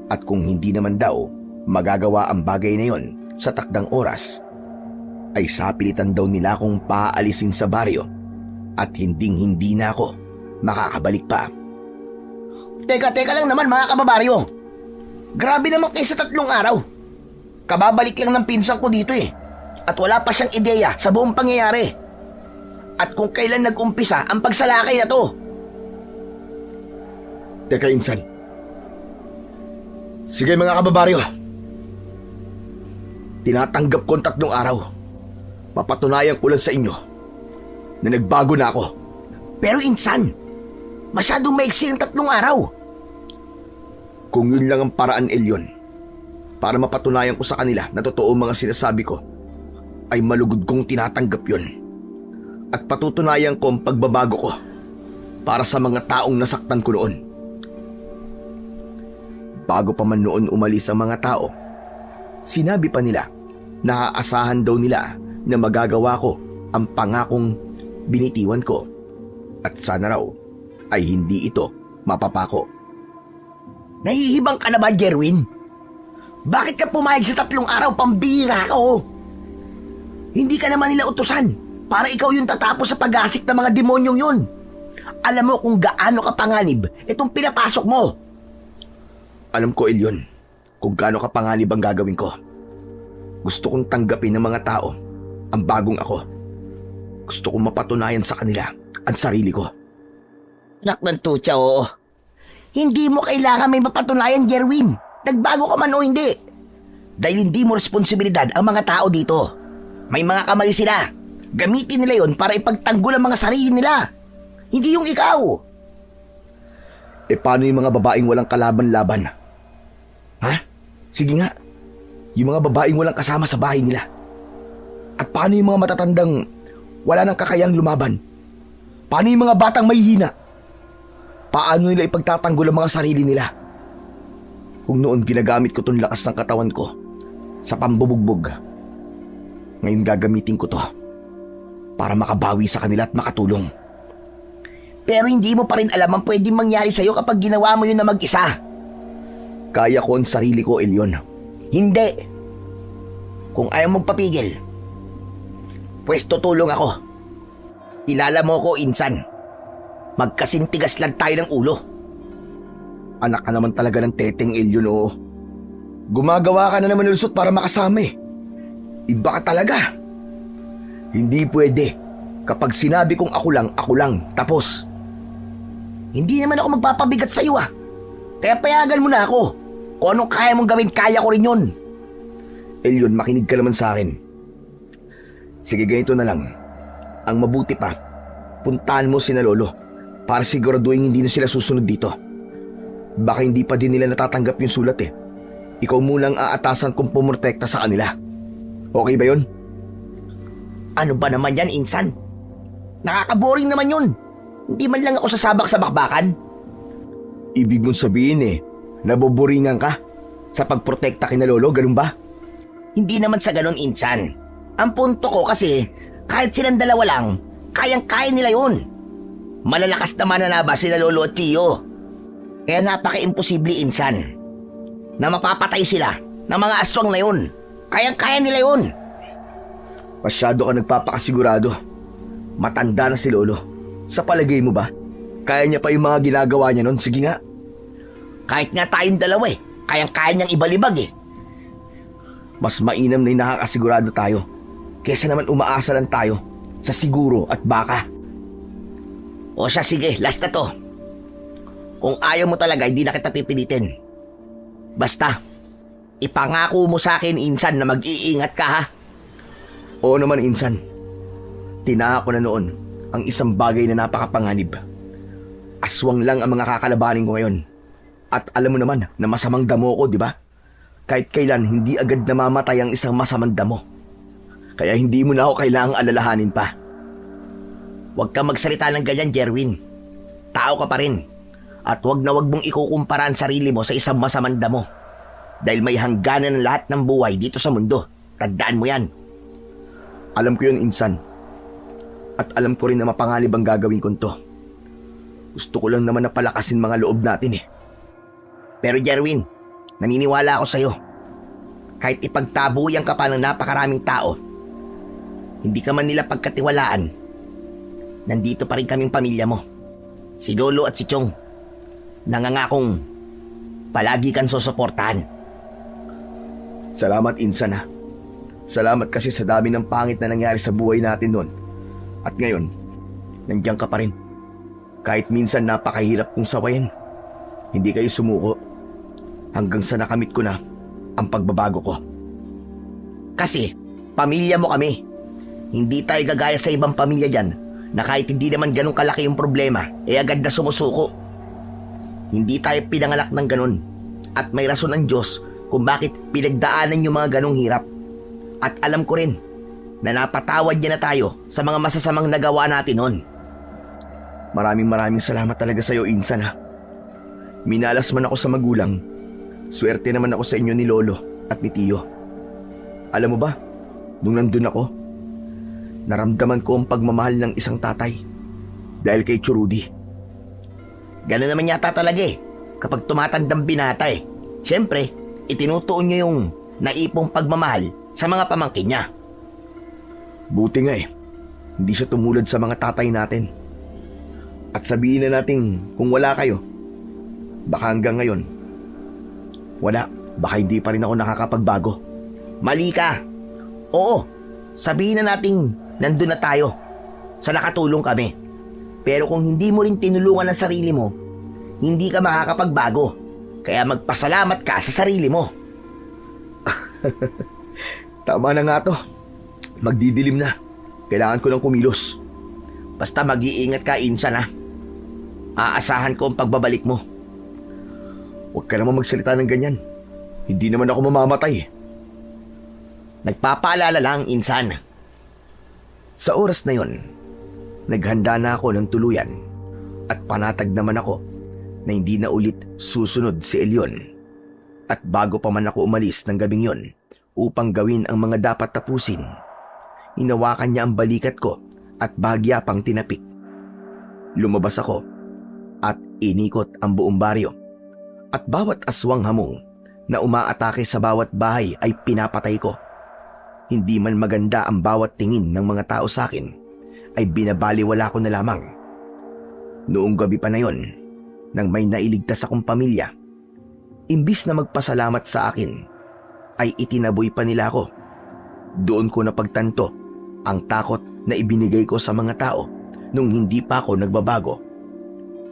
At kung hindi naman daw magagawa ang bagay na yon sa takdang oras, ay sapilitan daw nila akong paalisin sa baryo at hindi na ako makakabalik pa. Teka lang naman mga kababaryo. Grabe naman kayo sa 3 araw. Kababalik lang ng pinsan ko dito eh. At wala pa siyang ideya sa buong pangyayari. At kung kailan nag-umpisa ang pagsalakay na to. Teka insan. Sige mga kababaryo. Tinatanggap ko ang 3 araw. Papatunayan ko lang sa inyo na nagbago na ako. Pero insan, masyadong maiksi ang 3 araw. Kung yun lang ang paraan, Elyon, para mapatunayan ko sa kanila na totoo mga sinasabi ko, ay malugod kong tinatanggap yun. At patutunayan ko ang pagbabago ko para sa mga taong nasaktan ko noon. Bago pa man noon umalis ang mga tao, sinabi pa nila na aasahan daw nila na magagawa ko ang pangakong binitiwan ko. At sana raw ay hindi ito mapapako. Nahihibang ka na ba, Jerwin? Bakit ka pumayag sa 3 araw? Pambira ka oh. Hindi ka naman nila utusan para ikaw yung tatapos sa pag-asik ng mga demonyong yun. Alam mo kung gaano ka panganib itong pinapasok mo. Alam ko, Elyon, kung gaano ka panganib ang gagawin ko. Gusto kong tanggapin ng mga tao ang bagong ako. Gusto kong mapatunayan sa kanila ang sarili ko. Anak ng tutsa, oo. Hindi mo kailangan may mapatunayan, Jerwin. Nagbago ka man o hindi. Dahil hindi mo responsibilidad ang mga tao dito. May mga kamay sila. Gamitin nila yon para ipagtanggol ang mga sarili nila. Hindi yung ikaw. E paano yung mga babaeng walang kalaban-laban? Ha? Sige nga. Yung mga babaeng walang kasama sa bahay nila. At paano yung mga matatandang wala nang kakayang lumaban? Paano yung mga batang may hina? Paano nila ipagtatanggol ang mga sarili nila? Kung noon ginagamit ko tong lakas ng katawan ko sa pambubugbog, ngayon gagamitin ko to para makabawi sa kanila at makatulong. Pero hindi mo pa rin alam ang pwedeng mangyari sa'yo kapag ginawa mo yun na mag-isa. Kaya ko ang sarili ko, Elyon. Hindi. Kung ayaw magpapigil, pwes tutulong ako. Kilala mo ko, Insan. Magkasintigas lang tayo ng ulo. Anak ka naman talaga ng teteng Elyon, oo. Gumagawa ka na naman lusot para makasama eh. Iba ka talaga. Hindi pwede. Kapag sinabi kong ako lang, tapos. Hindi naman ako magpapabigat sa iyo, ah. Kaya payagan mo na ako. Kung anong kaya mong gawin, kaya ko rin yun. Elyon, makinig ka naman sa akin. Sige, ganito na lang. Ang mabuti pa, puntahan mo sina Lolo para siguraduhin hindi na sila susunod dito. Baka hindi pa din nila natatanggap yung sulat eh. Ikaw munang aatasan kung pumortekta sa kanila. Okay ba yun? Ano ba naman yan, Insan? Nakakaboring naman yun. Hindi man lang ako sasabak sa bakbakan. Ibig mong sabihin eh, naboboringan ka sa pagprotekta kina Lolo, ganun ba? Hindi naman sa ganon, Insan. Ang punto ko kasi, kahit silang dalawa lang, kayang-kaya nila yun. Malalakas naman na ba sila Lolo at Tio? Kaya napaka-imposible, Insan, na mapapatay sila ng mga aswang na yun. Kayang-kaya nila yun. Masyado ka nagpapakasigurado. Matanda na si Lolo. Sa palagay mo ba, kaya niya pa yung mga ginagawa niya nun? Sige nga. Kahit nga tayong dalawa eh, kayang-kaya niyang ibalibag eh. Mas mainam na yung nakakasigurado tayo kesa naman umaasa lang tayo sa siguro at baka. O siya, sige, last na to. Kung ayaw mo talaga, hindi na kita pipilitin. Basta, ipangako mo sa akin, Insan, na mag-iingat ka, ha? Oo naman, Insan. Tinaha ko na noon ang isang bagay na napakapanganib. Aswang lang ang mga kakalabanin ko ngayon. At alam mo naman na masamang damo ko, di ba? Kahit kailan, hindi agad namamatay ang isang masamang damo. Kaya hindi mo na ako kailangang alalahanin pa. Huwag kang magsalita ng ganyan, Jerwin. Tao ka pa rin. At huwag na huwag mong ikukumpara ang sarili mo sa isang masamang damo. Dahil may hangganan ng lahat ng buhay dito sa mundo. Tandaan mo yan. Alam ko yun, Insan. At alam ko rin na mapangalib ang gagawin ko to. Gusto ko lang naman na palakasin mga loob natin eh. Pero Jerwin, naniniwala ako sa'yo. Kahit ipagtabuyan ka pa ng napakaraming tao, hindi ka man nila pagkatiwalaan, nandito pa rin kaming pamilya mo. Si Lolo at si Chong. Nangangakong palagi kang susuportahan. Salamat, Insan ha. Salamat kasi sa dami ng pangit na nangyari sa buhay natin noon. At ngayon, nandiyan ka pa rin. Kahit minsan napakahirap kong sawayin. Hindi kayo sumuko. Hanggang sa nakamit ko na ang pagbabago ko. Kasi, pamilya mo kami. Hindi tayo gagaya sa ibang pamilya dyan na kahit hindi naman ganun kalaki yung problema, agad na sumusuko. Hindi tayo pinanganak ng ganun. At may rason ang Diyos kung bakit pinagdaanan yung mga ganung hirap. At alam ko rin na napatawad niya na tayo sa mga masasamang nagawa natin noon. Maraming salamat talaga sa iyo, Insan ha. Minalas man ako sa magulang, swerte naman ako sa inyo ni Lolo at ni Tio. Alam mo ba, nung nandun ako, naramdaman ko ang pagmamahal ng isang tatay dahil kay Churudi. Ganun naman yata talaga eh, kapag tumatandang binata eh. Siyempre, itinutuon niyo yung naipong pagmamahal sa mga pamangkin niya. Buti nga eh, hindi siya tumulad sa mga tatay natin. At sabihin na natin kung wala kayo, baka hanggang ngayon, wala, baka hindi pa rin ako nakakapagbago. Mali ka. Oo, sabihin na natin nandun na tayo sa nakatulong kami. Pero kung hindi mo rin tinulungan ang sarili mo, hindi ka makakapagbago. Kaya magpasalamat ka sa sarili mo. Tama na nga to. Magdidilim na. Kailangan ko ng kumilos. Basta mag-iingat ka, Insan ha. Aasahan ko ang pagbabalik mo. Huwag ka naman magsalita ng ganyan. Hindi naman ako mamamatay eh. Nagpapaalala lang, Insan. Sa oras na yon, naghanda na ako ng tuluyan at panatag naman ako na hindi na ulit susunod si Elyon. At bago pa man ako umalis ng gabing yon upang gawin ang mga dapat tapusin, hinawakan niya ang balikat ko at bahagya pang tinapik. Lumabas ako at inikot ang buong baryo at bawat aswang hamong na umaatake sa bawat bahay ay pinapatay ko. Hindi man maganda ang bawat tingin ng mga tao sa akin, ay binabaliwala ko na lamang. Noong gabi pa na yon, nang may nailigtas akong pamilya, imbis na magpasalamat sa akin, ay itinaboy pa nila ako. Doon ko napagtanto ang takot na ibinigay ko sa mga tao nung hindi pa ako nagbabago.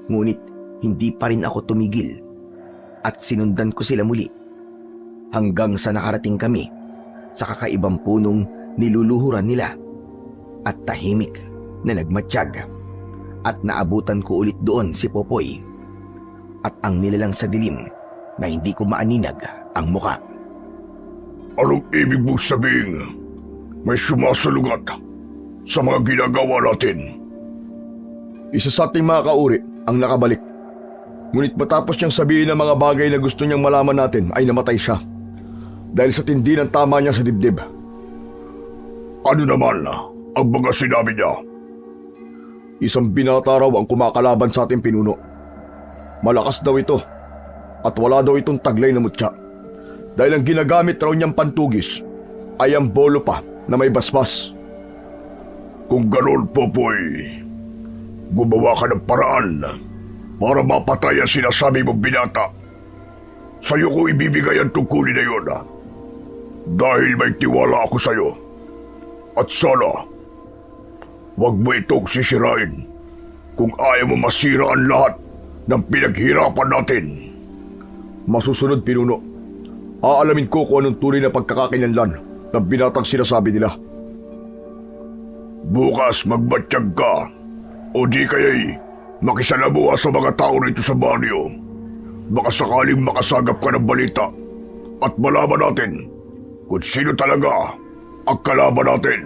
Ngunit hindi pa rin ako tumigil at sinundan ko sila muli hanggang sa nakarating kami sa kakaibang punong niluluhuran nila at tahimik na nagmatsyag, at naabutan ko ulit doon si Popoy at ang nilalang sa dilim na hindi ko maaninag ang muka. Anong ibig mong sabihin? May sumasalugat sa mga ginagawa natin. Isa sa ating mga kauri ang nakabalik. Ngunit matapos niyang sabihin ang mga bagay na gusto niyang malaman natin ay namatay siya dahil sa tindi ng tama niya sa dibdib. Ano naman ang mga sinabi niya? Isang binata raw ang kumakalaban sa ating pinuno. Malakas daw ito at wala daw itong taglay na mutya dahil ang ginagamit raw niyang pantugis ay ang bolo pa na may basbas. Kung ganoon, Popoy, gumawa ka ng paraan para mapatay ang sinasabi mong binata. Sa'yo ko ibibigay ang tungkulin na yun dahil may tiwala ako sa'yo. At sana, wag mo itong sisirain kung ayaw mo masira ang lahat ng pinaghirapan natin. Masusunod, pinuno. Aalamin ko kung anong tunay na pagkakakinlanlan ng binatang sinasabi nila. Bukas magbatsyag ka o di kaya'y makisalamuha sa mga tao rito sa baryo. Baka sakaling makasagap ka ng balita at malaman natin kung sino talaga ang kalaban natin.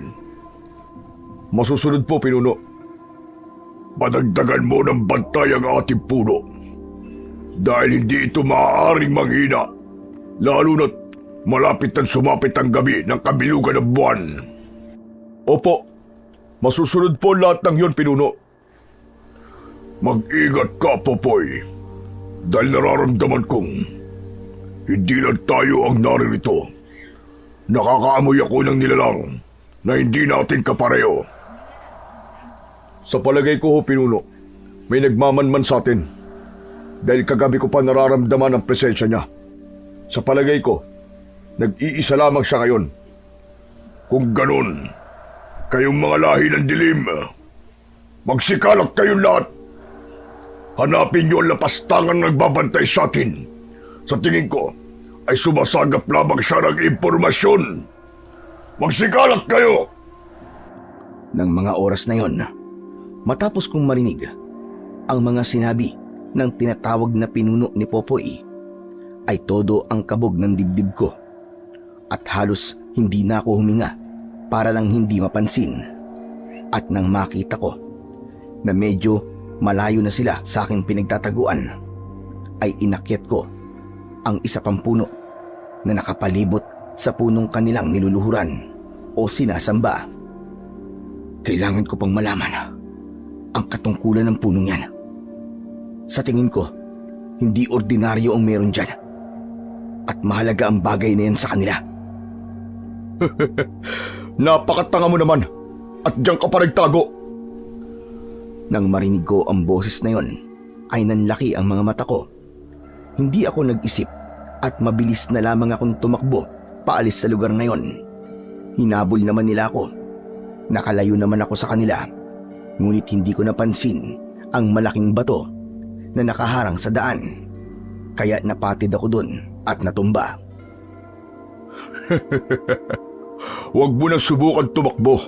Masusunod po, pinuno. Padagdagan mo ng bantay ang ating puno dahil hindi ito maaaring manghina, lalo na't malapit ang sumapit ang gabi ng kabilugan ng buwan. Opo, masusunod po lahat ng yon, pinuno. Mag-ingat ka, Popoy, dahil nararamdaman kong hindi lang tayo ang naririto. Nakakaamoy ako ng nilalang na hindi natin kapareho. Sa palagay ko, pinuno, may nagmamanman sa atin dahil kagabi ko pa nararamdaman ang presensya niya. Sa palagay ko, nag-iisa lamang siya ngayon. Kung ganun, kayong mga lahi ng dilim, magsikalak kayong lahat. Hanapin niyo ang lapastangan ng nagbabantay sa atin. Sa tingin ko, ay sumasagap lamang siya ng impormasyon. Magsikalak kayo! Nang mga oras na yon, matapos kong marinig ang mga sinabi ng tinatawag na pinuno ni Popoy, ay todo ang kabog ng dibdib ko at halos hindi na ako huminga para lang hindi mapansin. At nang makita ko na medyo malayo na sila sa aking pinagtataguan, ay inakyat ko ang isa pang puno na nakapalibot sa punong kanilang niluluhuran o sinasamba. Kailangan ko pang malaman ang katungkulan ng punong yan. Sa tingin ko, hindi ordinaryo ang meron dyan at mahalaga ang bagay na yan sa kanila. Napakatanga mo naman at diyan ka pa nagtago. Nang marinig ko ang boses na yon, ay nanlaki ang mga mata ko. Hindi ako nag-isip at mabilis na lamang akong tumakbo paalis sa lugar na yon. Hinabol naman nila ako. Nakalayo naman ako sa kanila, ngunit hindi ko napansin ang malaking bato na nakaharang sa daan. Kaya napatid ako dun at natumba. Huwag mo nang subukan tumakbo.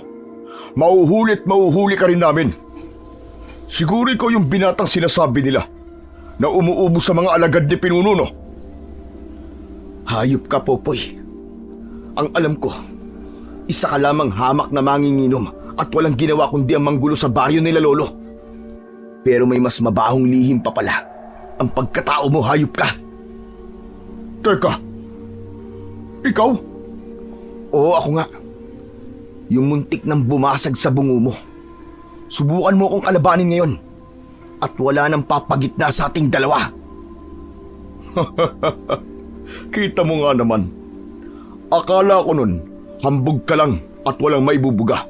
Mauhuli ka rin namin. Siguro ikaw yung binatang sinasabi nila na umuubo sa mga alagad ni pinuno, no? Hayop ka, Popoy. Ang alam ko, isa ka lamang hamak na manginginom at walang ginawa kundi ang manggulo sa baryo nila lolo. Pero may mas mabahong lihim pa pala. Ang pagkatao mo, hayop ka. Teka, ikaw? Oo, ako nga. Yung muntik nang bumasag sa bungo mo. Subukan mo akong kalabanin ngayon. At wala nang papagitna sa ating dalawa. Kita mo nga naman. Akala ko nun, hambog ka lang at walang maibubuga.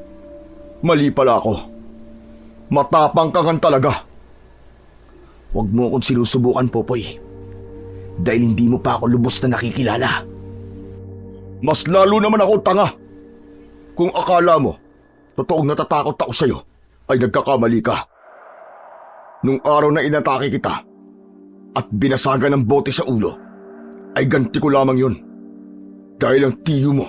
Mali pala ako. Matapang ka kan talaga. Huwag mo akong sinusubukan, Popoy. Dahil hindi mo pa ako lubos na nakikilala. Mas lalo naman ako tanga. Kung akala mo, totoong natatakot ako sa'yo, ay nagkakamali ka. Nung araw na inatake kita at binasaga ng bote sa ulo, ay ganti ko lamang yun. Dahil ang tiyo mo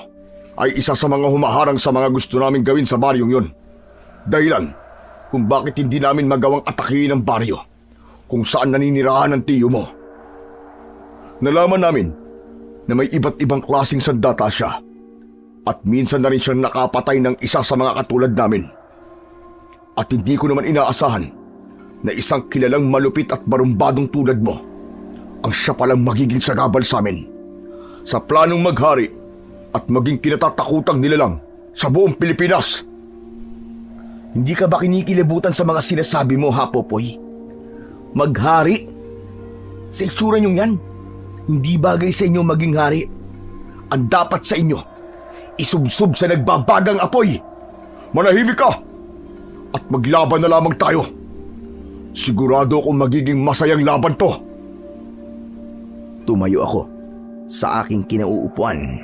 ay isa sa mga humaharang sa mga gusto namin gawin sa baryong yun. Dahilan kung bakit hindi namin magawang atakihin ang baryo kung saan naninirahan ang tiyo mo. Nalaman namin na may iba't ibang klaseng sandata siya at minsan na rin siyang nakapatay ng isa sa mga katulad namin. At hindi ko naman inaasahan na isang kilalang malupit at barumbadong tulad mo ang siya palang magiging sagabal sa amin sa planong maghari at maging kinatatakutang nilalang sa buong Pilipinas. Hindi ka ba kinikilabutan sa mga sinasabi mo, ha, Popoy? Maghari? Sa itsura niyong yan, hindi bagay sa inyo maging hari. Ang dapat sa inyo, isubsob sa nagbabagang apoy. Manahimik ka at maglaban na lamang tayo. Sigurado akong magiging masayang laban to. Tumayo ako sa aking kinauupuan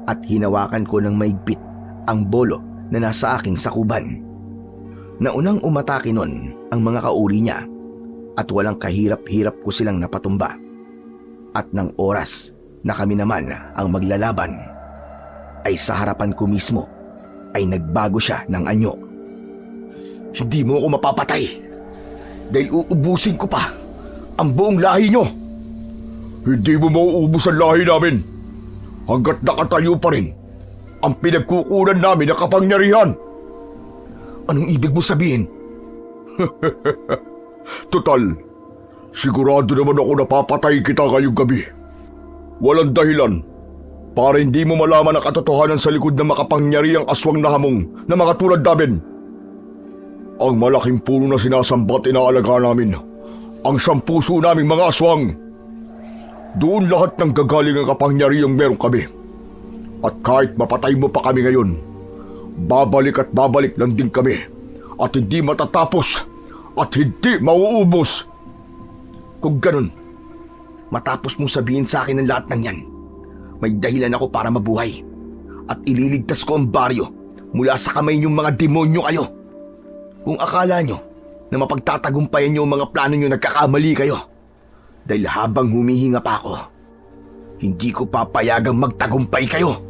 at hinawakan ko ng maigpit ang bolo na nasa aking sakuban. Naunang umatake nun ang mga kauri niya at walang kahirap-hirap ko silang napatumba. At ng oras na kami naman ang maglalaban, ay sa harapan ko mismo ay nagbago siya ng anyo. Hindi mo ako mapapatay dahil uubusin ko pa ang buong lahi nyo. Hindi mo mauubos ang lahi namin hanggat nakatayo pa rin ang pinagkukunan namin na kapangyarihan. Anong ibig mo sabihin? Total, sigurado naman ako napapatay kita ngayong gabi. Walang dahilan para hindi mo malaman ang katotohanan sa likod ng makapangyarihang aswang na hamong na mga tulad namin. Ang malaking puno na sinasamba at inaalaga namin, ang sampuso naming mga aswang. Doon lahat ng gagaling ang kapangyarihang meron kami. At kahit mapatay mo pa kami ngayon, babalik at babalik lang din kami at hindi matatapos at hindi mauubos. Kung ganun, matapos mong sabihin sa akin ang lahat ng yan, may dahilan ako para mabuhay at ililigtas ko ang baryo mula sa kamay niyong mga demonyo kayo. Kung akala nyo na mapagtatagumpayan nyo ang mga plano nyo, nagkakamali kayo. Dahil habang humihinga pa ako, hindi ko papayagang magtagumpay kayo.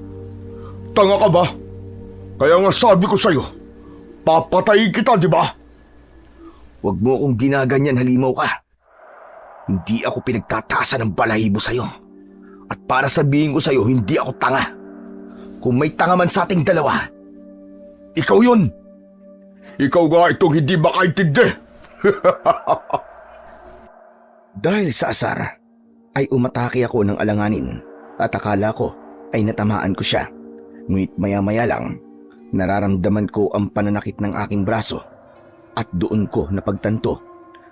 Tanga ka ba? Kaya nga sabi ko sa'yo, papatayin kita, di ba? Huwag mo akong ginaganyan, halimaw ka. Hindi ako pinagtataasan ng balahibo sa'yo. At para sabihin ko sa'yo, hindi ako tanga. Kung may tanga man sa ating dalawa, ikaw yun. Ikaw nga itong hindi makaintindi. Dahil sa asar, ay umatake ako ng alanganin at akala ko ay natamaan ko siya. Ngunit maya-maya lang, nararamdaman ko ang pananakit ng aking braso at doon ko napagtanto,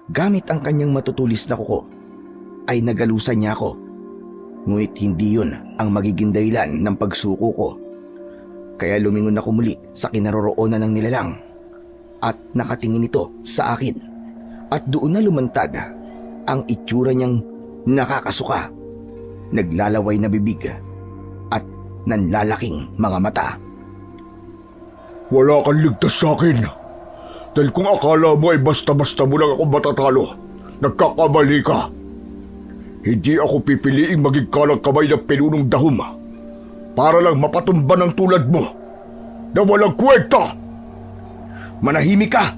gamit ang kanyang matutulis na kuko, ay nagalusan niya ako. Ngunit hindi yun ang magiging dahilan ng pagsuko ko. Kaya lumingon ako muli sa kinaroroonan ng nilalang at nakatingin ito sa akin at doon na lumantad ang itsura niyang nakakasuka, naglalaway na bibig at nanlalaking mga mata. Wala kang ligtas sa akin. Dahil kung akala mo ay basta-basta mo lang ako matatalo, nagkakamali ka. Hindi ako pipiliing maging kalang kamay ng pinunong dahom para lang mapatumba ng tulad mo na walang kwenta. Manahimik ka!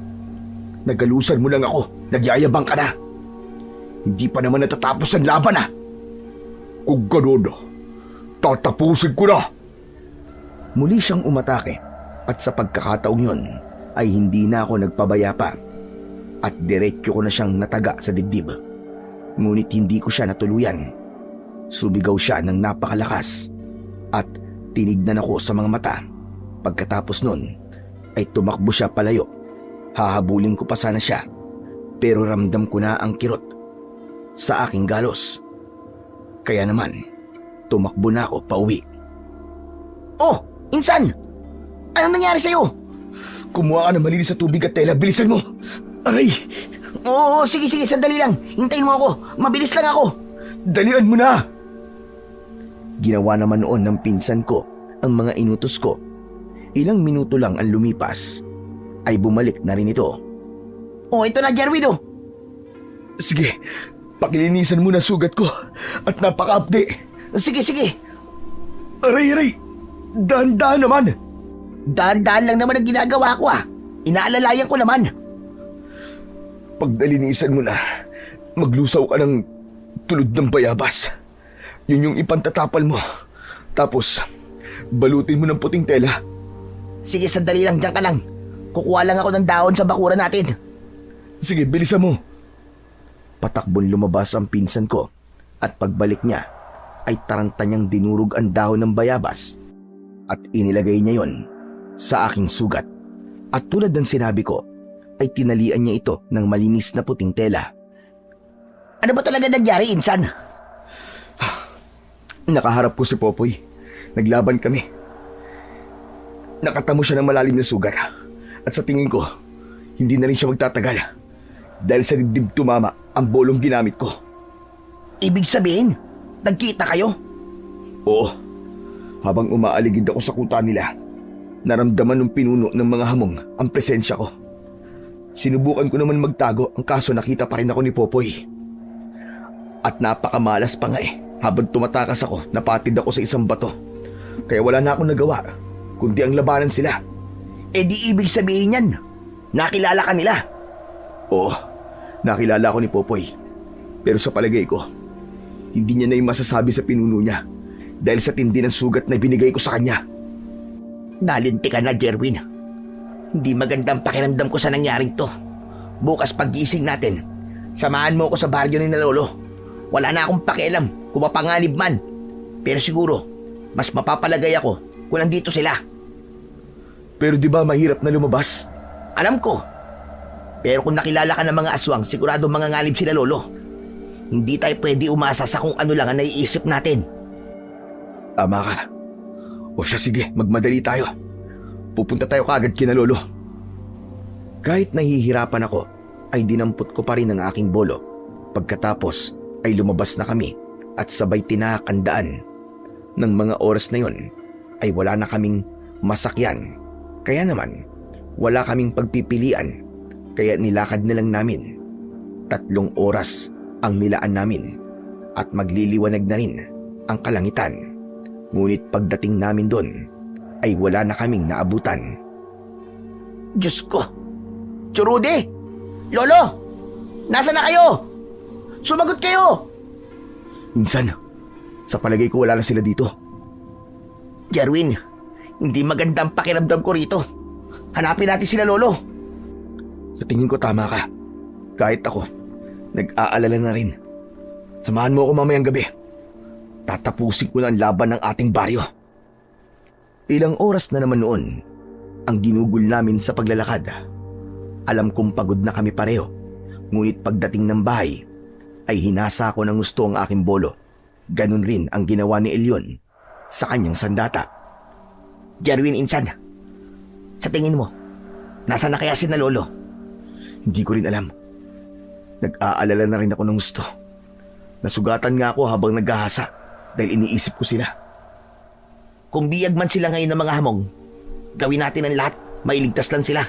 Nagalusan mo lang ako, nagyayabang ka na. Hindi pa naman natatapos ang laban Kung ganoon, tatapusin ko na. Muli siyang umatake at sa pagkakataong yun ay hindi na ako nagpabaya pa at diretsyo ko na siyang nataga sa dibdib. Ngunit hindi ko siya natuluyan. Subigaw siya ng napakalakas at tinignan ako sa mga mata. Pagkatapos nun ay tumakbo siya palayo. Hahabulin ko pa sana siya pero ramdam ko na ang kirot sa aking galos. Kaya naman tumakbo na ako pauwi. Oh, Insan! Anong nangyari sa'yo? Kumuha ka ng malinis sa tubig at tela. Bilisan mo! Aray! Oo, sige, sandali lang. Hintayin mo ako. Mabilis lang ako. Dalian mo na! Ginawa naman noon ng pinsan ko ang mga inutos ko. Ilang minuto lang ang lumipas, ay bumalik na rin ito. Oh, ito na, Jerwin, oh. Sige, pakilinisan mo na sugat ko at napaka-apde. Sige. Aray! Dahan-dahan naman! Dahan-dahan lang naman ang ginagawa ko, ah. Inaalalayan ko naman. Pag nalinisan mo na, maglusaw ka ng tulod ng bayabas. Yun yung ipantatapal mo. Tapos, balutin mo ng puting tela. Sige, sandali lang, diyan ka lang. Kukuha lang ako ng dahon sa bakuran natin. Sige, bilisan mo. Patakbon lumabas ang pinsan ko at pagbalik niya ay taranta niyang dinurog ang dahon ng bayabas at inilagay niya yon sa aking sugat. At tulad ng sinabi ko, ay tinalian niya ito ng malinis na puting tela. Ano ba talaga nangyari, Insan? Nakaharap ko si Popoy. Naglaban kami. Nakatamo siya ng malalim na sugat. At sa tingin ko, hindi na rin siya magtatagal. Dahil sa dibdib tumama ang bolong ginamit ko. Ibig sabihin, nagkita kayo? Oo. Habang umaaligid ako sa kuta nila, naramdaman ng pinuno ng mga hamong ang presensya ko. Sinubukan ko naman magtago, ang kaso nakita pa rin ako ni Popoy. At napakamalas pa nga habang tumatakas ako, napatid ako sa isang bato. Kaya wala na akong nagawa, kundi ang labanan sila. Eh di ibig sabihin yan, nakilala ka nila. Oo, nakilala ako ni Popoy. Pero sa palagay ko, hindi niya na yung masasabi sa pinuno niya dahil sa tindi ng sugat na binigay ko sa kanya. Nalinti ka na, Jerwin. Hindi magandang pakiramdam ko sa nangyaring to. Bukas paggising natin, samahan mo ako sa baryo ni na Lolo. Wala na akong pakialam kung mapanganib man. Pero siguro, mas mapapalagay ako kung nandito sila. Pero di ba mahirap na lumabas? Alam ko. Pero kung nakilala ka ng mga aswang, sigurado manganganib sila, Lolo. Hindi tayo pwede umasa sa kung ano lang ang naiisip natin. Tama ka. O siya, sige, magmadali tayo. Pupunta tayo kaagad kina Lolo. Kahit nahihirapan ako, ay dinampot ko pa rin ang aking bolo. Pagkatapos ay lumabas na kami at sabay tinakandaan. Nang mga oras na yon ay wala na kaming masakyan. Kaya naman, wala kaming pagpipilian. Kaya nilakad na lang namin. 3 oras ang nilaan namin at magliliwanag na rin ang kalangitan. Ngunit pagdating namin doon ay wala na kaming naabutan. Diyos ko! Churude! Lolo! Nasaan na kayo? Sumagot kayo! Insan, sa palagay ko wala na sila dito. Jerwin, hindi magandang pakiramdam ko rito. Hanapin natin sila, Lolo. Sa tingin ko tama ka. Kahit ako, nag-aalala na rin. Samahan mo ako mamayang gabi. Tatapusin ko na ang laban ng ating baryo. Ilang oras na naman noon ang ginugol namin sa paglalakad. Alam kong pagod na kami pareho. Ngunit pagdating ng bahay, ay hinasa ko ng gusto ang aking bolo. Ganun rin ang ginawa ni Elyon sa kanyang sandata. Jerwin, Insan, sa tingin mo, nasa na kaya si na Lolo? Hindi ko rin alam. Nag-aalala na rin ako ng gusto. Nasugatan nga ako habang naghahasa dahil iniisip ko sila. Kung biyag man sila ngayon ng mga hamong, gawin natin ang lahat, mailigtas lang sila.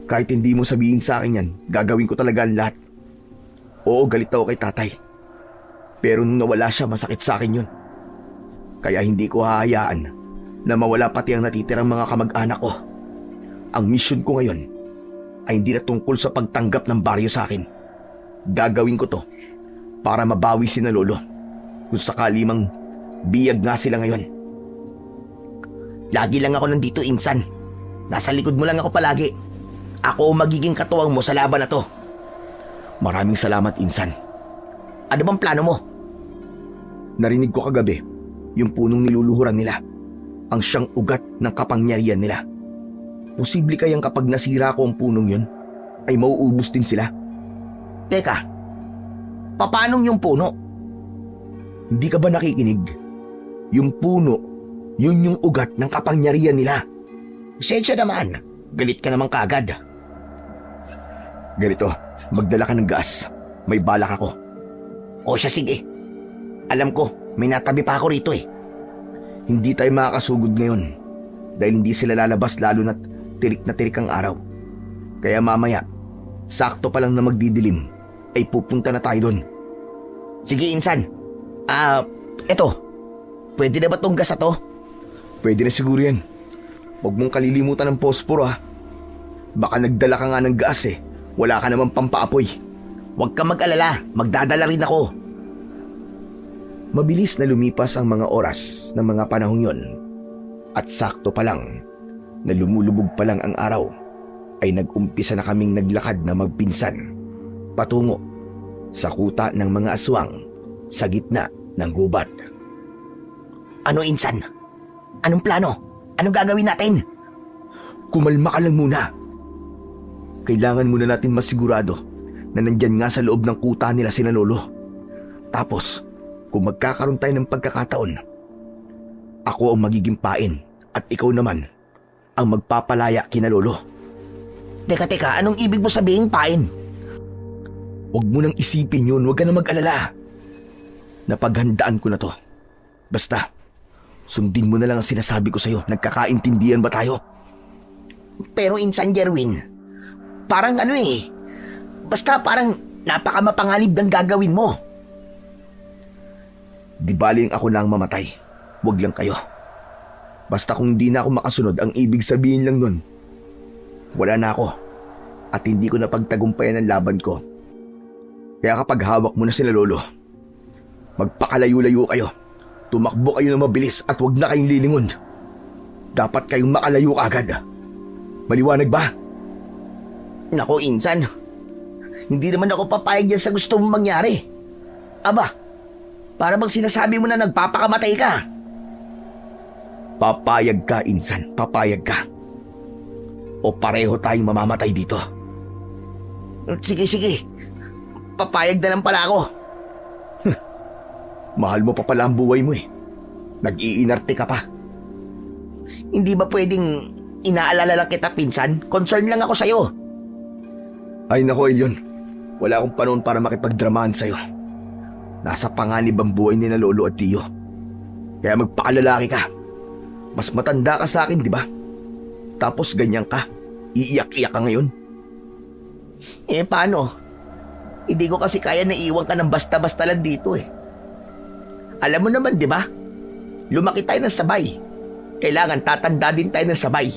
Kahit hindi mo sabihin sa akin yan, gagawin ko talaga ang lahat. Oo, galit ako kay tatay. Pero nung nawala siya, masakit sa akin yun. Kaya hindi ko hahayaan na mawala pati ang natitirang mga kamag-anak ko. Ang misyon ko ngayon ay hindi na tungkol sa pagtanggap ng baryo sa akin. Gagawin ko to para mabawi si na Lolo kung sakali mang biyag nga sila ngayon. Lagi lang ako nandito, Insan. Nasa likod mo lang ako palagi. Ako ang magiging katuwang mo sa laban na to. Maraming salamat, Insan. Ano bang plano mo? Narinig ko kagabi yung punong niluluhuran nila. Ang siyang ugat ng kapangyarihan nila. Posible kayang kapag nasira ko ang punong yun, ay mauubos din sila? Teka, papanong yung puno? Hindi ka ba nakikinig? Yung puno, yun yung ugat ng kapangyarihan nila. Pasensya naman. Galit ka naman kaagad. Ganito, magdala ka ng gas. May balak ako. O siya, sige. Alam ko, may natabi pa ako rito eh. Hindi tayo makakasugod ngayon dahil hindi sila lalabas lalo na tirik ang araw. Kaya mamaya, sakto pa lang na magdidilim, ay pupunta na tayo doon. Sige, Insan. Eto. Pwede na ba tong gas na to? Pwede na siguro yan. Huwag mong kalilimutan ng posporo ha. Baka nagdala ka nga ng gas eh. Wala ka naman pampaapoy. Huwag ka mag-alala. Magdadala rin ako. Mabilis na lumipas ang mga oras ng mga panahong yon. At sakto pa lang na lumulubog pa lang ang araw, ay nag-umpisa na kaming naglakad na magpinsan patungo sa kuta ng mga aswang sa gitna ng gubat. Ano, Insan? Anong plano? Anong gagawin natin? Kumalma ka lang muna. Kailangan muna natin masigurado na nandyan nga sa loob ng kuta nila sina Lolo. Tapos, kung magkakaroon tayo ng pagkakataon, ako ang magiging pain at ikaw naman ang magpapalaya kina Lolo. Teka, anong ibig mo sabihin, Pain? Huwag mo nang isipin yun, huwag ka na mag-alala. Napaghandaan ko na to. Basta, sundin mo na lang ang sinasabi ko sa'yo. Nagkakaintindihan ba tayo? Pero Insan Jerwin, parang basta parang napakamapanganib ng gagawin mo. Di baling ako na ang mamatay. Huwag lang kayo. Basta kung di na ako makasunod, ang ibig sabihin lang nun, wala na ako at hindi ko napagtagumpayan ang laban ko. Kaya kapag hawak mo na sila Lolo, magpakalayo-layo kayo. Tumakbo kayo na mabilis at huwag na kayong lilingon. Dapat kayong makalayo agad. Maliwanag ba? Nako, Insan. Hindi naman ako papayag dyan sa gusto mong mangyari. Aba, para bang sinasabi mo na nagpapakamatay ka? Papayag ka, Insan. Papayag ka. O pareho tayong mamamatay dito. Sige. Papayag na lang pala ako. Mahal mo pa pala ang buhay mo eh. Nag-iinarte ka pa. Hindi ba pwedeng inaalala lang kita, Pinsan? Concern lang ako sa'yo. Ay nako, Elyon. Wala akong panahon para makipagdramahan sa'yo. Nasa panganib ang buhay ni na Lolo at Tiyo. Kaya magpakalalaki ka. Mas matanda ka sa akin, di ba? Tapos ganyan ka. Iiyak-iyak ka ngayon. Paano? Hindi ko kasi kaya na iwan ka ng basta-basta lang dito eh. Alam mo naman, di ba? Lumaki tayo ng sabay. Kailangan tatanda din tayo ng sabay.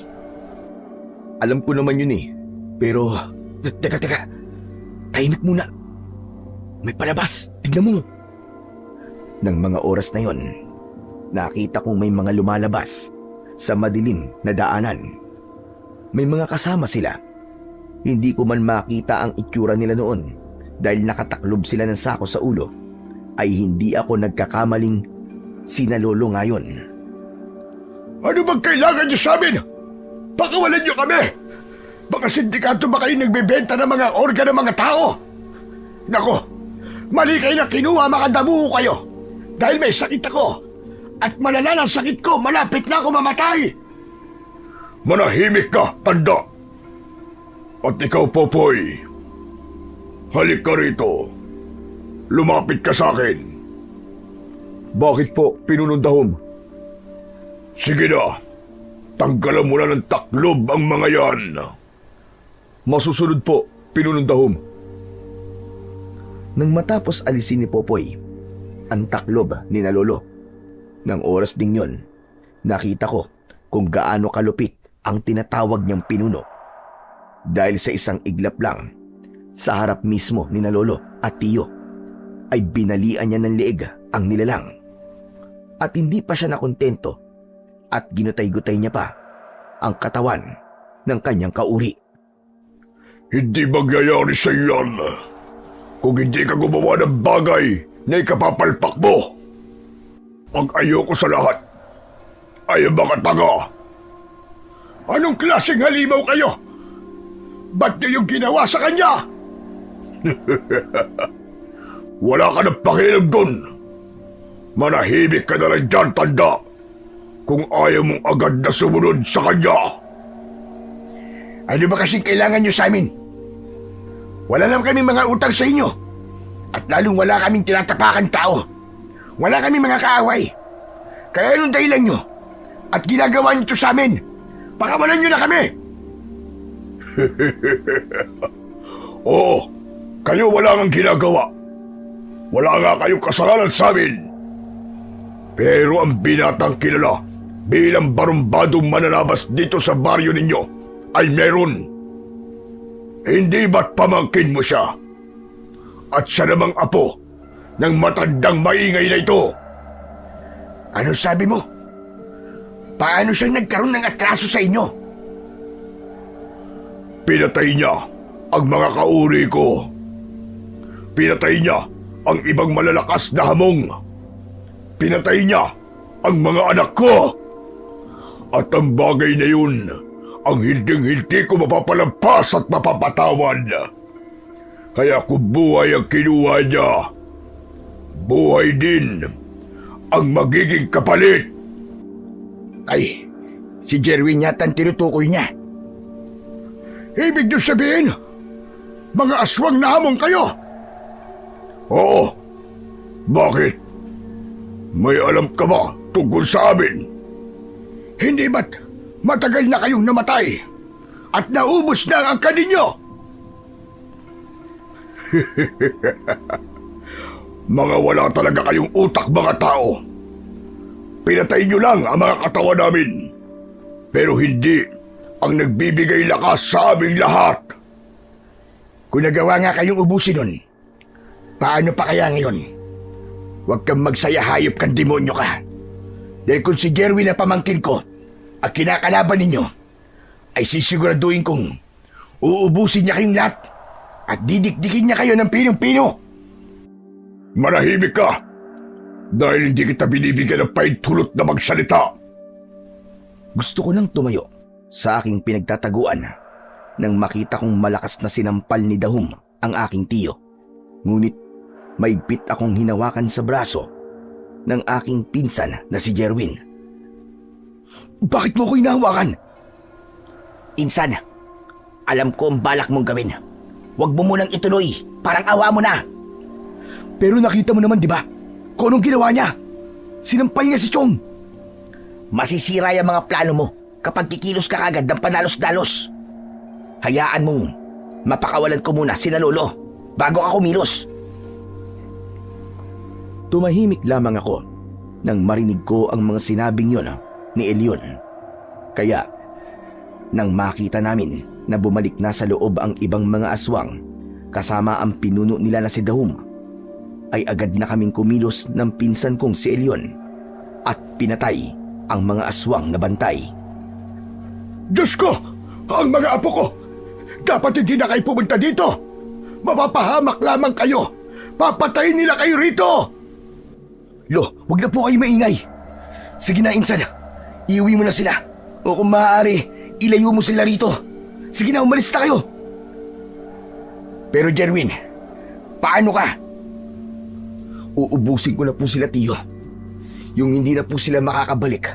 Alam ko naman yun eh. Pero, teka. Tahimik muna. May palabas. Tignan mo. Nang mga oras na yon, nakita kong may mga lumalabas sa madilim na daanan. May mga kasama sila. Hindi ko man makita ang itsura nila noon dahil nakataklob sila ng sako sa ulo. Ay hindi ako nagkakamaling sina Lolo ngayon. Ano bang kailangan niyo sa amin? Pakawalan niyo kami! Baka sindikato ba kayo nagbebenta ng mga organ ng mga tao? Nako, mali kayo na kinuha, makadamuho kayo. Dahil may sakit ako. At malala ng sakit ko, malapit na ako mamatay. Manahimik ka, tanda. At ikaw, Popoy, halik ka rito. Lumapit ka sa akin. Bakit po, Pinunundahom? Sige na, tanggalan mo na ng taklob ang mga yan. Masusunod po, Pinunundahom. Nang matapos alisin ni Popoy ang taklob ni na Lolo, ng oras ding yon, nakita ko kung gaano kalupit ang tinatawag niyang pinuno. Dahil sa isang iglap lang, sa harap mismo ni na Lolo at Tiyo, ay binalian niya ng leeg ang nilalang. At hindi pa siya nakontento at ginutay-gutay niya pa ang katawan ng kanyang kauri. Hindi magyayari sa iyan kung hindi ka gumawa ng bagay na ikapapalpak mo. Ang ayoko sa lahat ay ang mga tanga. Anong klaseng halimaw kayo? Ba't niyo yung ginawa sa kanya? Wala ka ng pakialam doon. Manahimik ka na lang dyan, tanda. Kung ayaw mong agad na sumunod sa kanya. Ano ba kasing kailangan nyo sa amin? Wala naman kami mga utang sa inyo. At lalong wala kaming tinatapakan tao. Wala kaming mga kaaway. Kaya anong dahilan nyo? At ginagawa nyo to sa amin? Pakawalan nyo na kami! Oo, kayo wala nang ginagawa. Wala nga kayong kasalanan sa amin. Pero ang binatang kilala bilang barumbadong mananabas dito sa baryo ninyo ay meron. Hindi ba't pamangkin mo siya? At siya namang apo ng matandang maingay na ito. Ano sabi mo? Paano siyang nagkaroon ng atraso sa inyo? Pinatay niya ang mga kauri ko. Pinatay niya ang ibang malalakas na hamong. Pinatay niya ang mga anak ko. At ang bagay na yun, ang hinding-hindi ko mapapalampas at mapapatawad. Kaya kung buhay ang kinuha niya, buhay din ang magiging kapalit. Ay, si Jerwin yata ang tinutukoy niya. Ibig niyo sabihin, mga aswang na hamon kayo? Oo. Bakit? May alam ka ba tungkol sa amin? Hindi ba't matagal na kayong namatay at naubos na ang kaninyo? Mga wala talaga kayong utak, mga tao. Pinatay niyo lang ang mga katawan namin. Pero hindi ang nagbibigay lakas sa aming lahat. Kung nagawa nga kayong ubusin nun, paano pa kaya ngayon? Huwag kang magsaya, hayop kang demonyo ka. Dahil kung si Jerwin na pamangkin ko at kinakalaban ninyo, ay sisiguraduhin kong uubusin niya kayong lahat at didikdikin niya kayo ng pinong-pino. Manahimik ka! Dahil hindi kita binibigyan ng pahintulot na magsalita. Gusto ko nang tumayo sa aking pinagtataguan nang makita kong malakas na sinampal ni Dahum ang aking tiyo. Ngunit maigpit akong hinawakan sa braso ng aking pinsan na si Jerwin. Bakit mo ko hinahawakan? Insan, alam ko ang balak mong gawin. Huwag mo munang ituloy, parang awa mo na. Pero nakita mo naman, di ba? Kung anong ginawa niya? Sinampal niya si Chong. Masisira yung mga plano mo kapag kikilos ka agad ng panalos-dalos. Hayaan mong mapakawalan ko muna sina Lolo bago ka kumilos. Tumahimik lamang ako nang marinig ko ang mga sinabing yon ni Elyon. Kaya, nang makita namin na bumalik na sa loob ang ibang mga aswang kasama ang pinuno nila na si Dahum, ay agad na kaming kumilos ng pinsan kong si Elyon at pinatay ang mga aswang na bantay. Diyos ko! Ang mga apo ko! Dapat hindi na kayo pumunta dito! Mapapahamak lamang kayo! Papatayin nila kayo rito! Lo, wag na po kayo maingay. Sige na, Insan. Iuwi mo na sila. O kung maaari, ilayo mo sila rito. Sige na, umalis na kayo. Pero Jerwin, paano ka? Uubusin ko na po sila, tiyo. Yung hindi na po sila makakabalik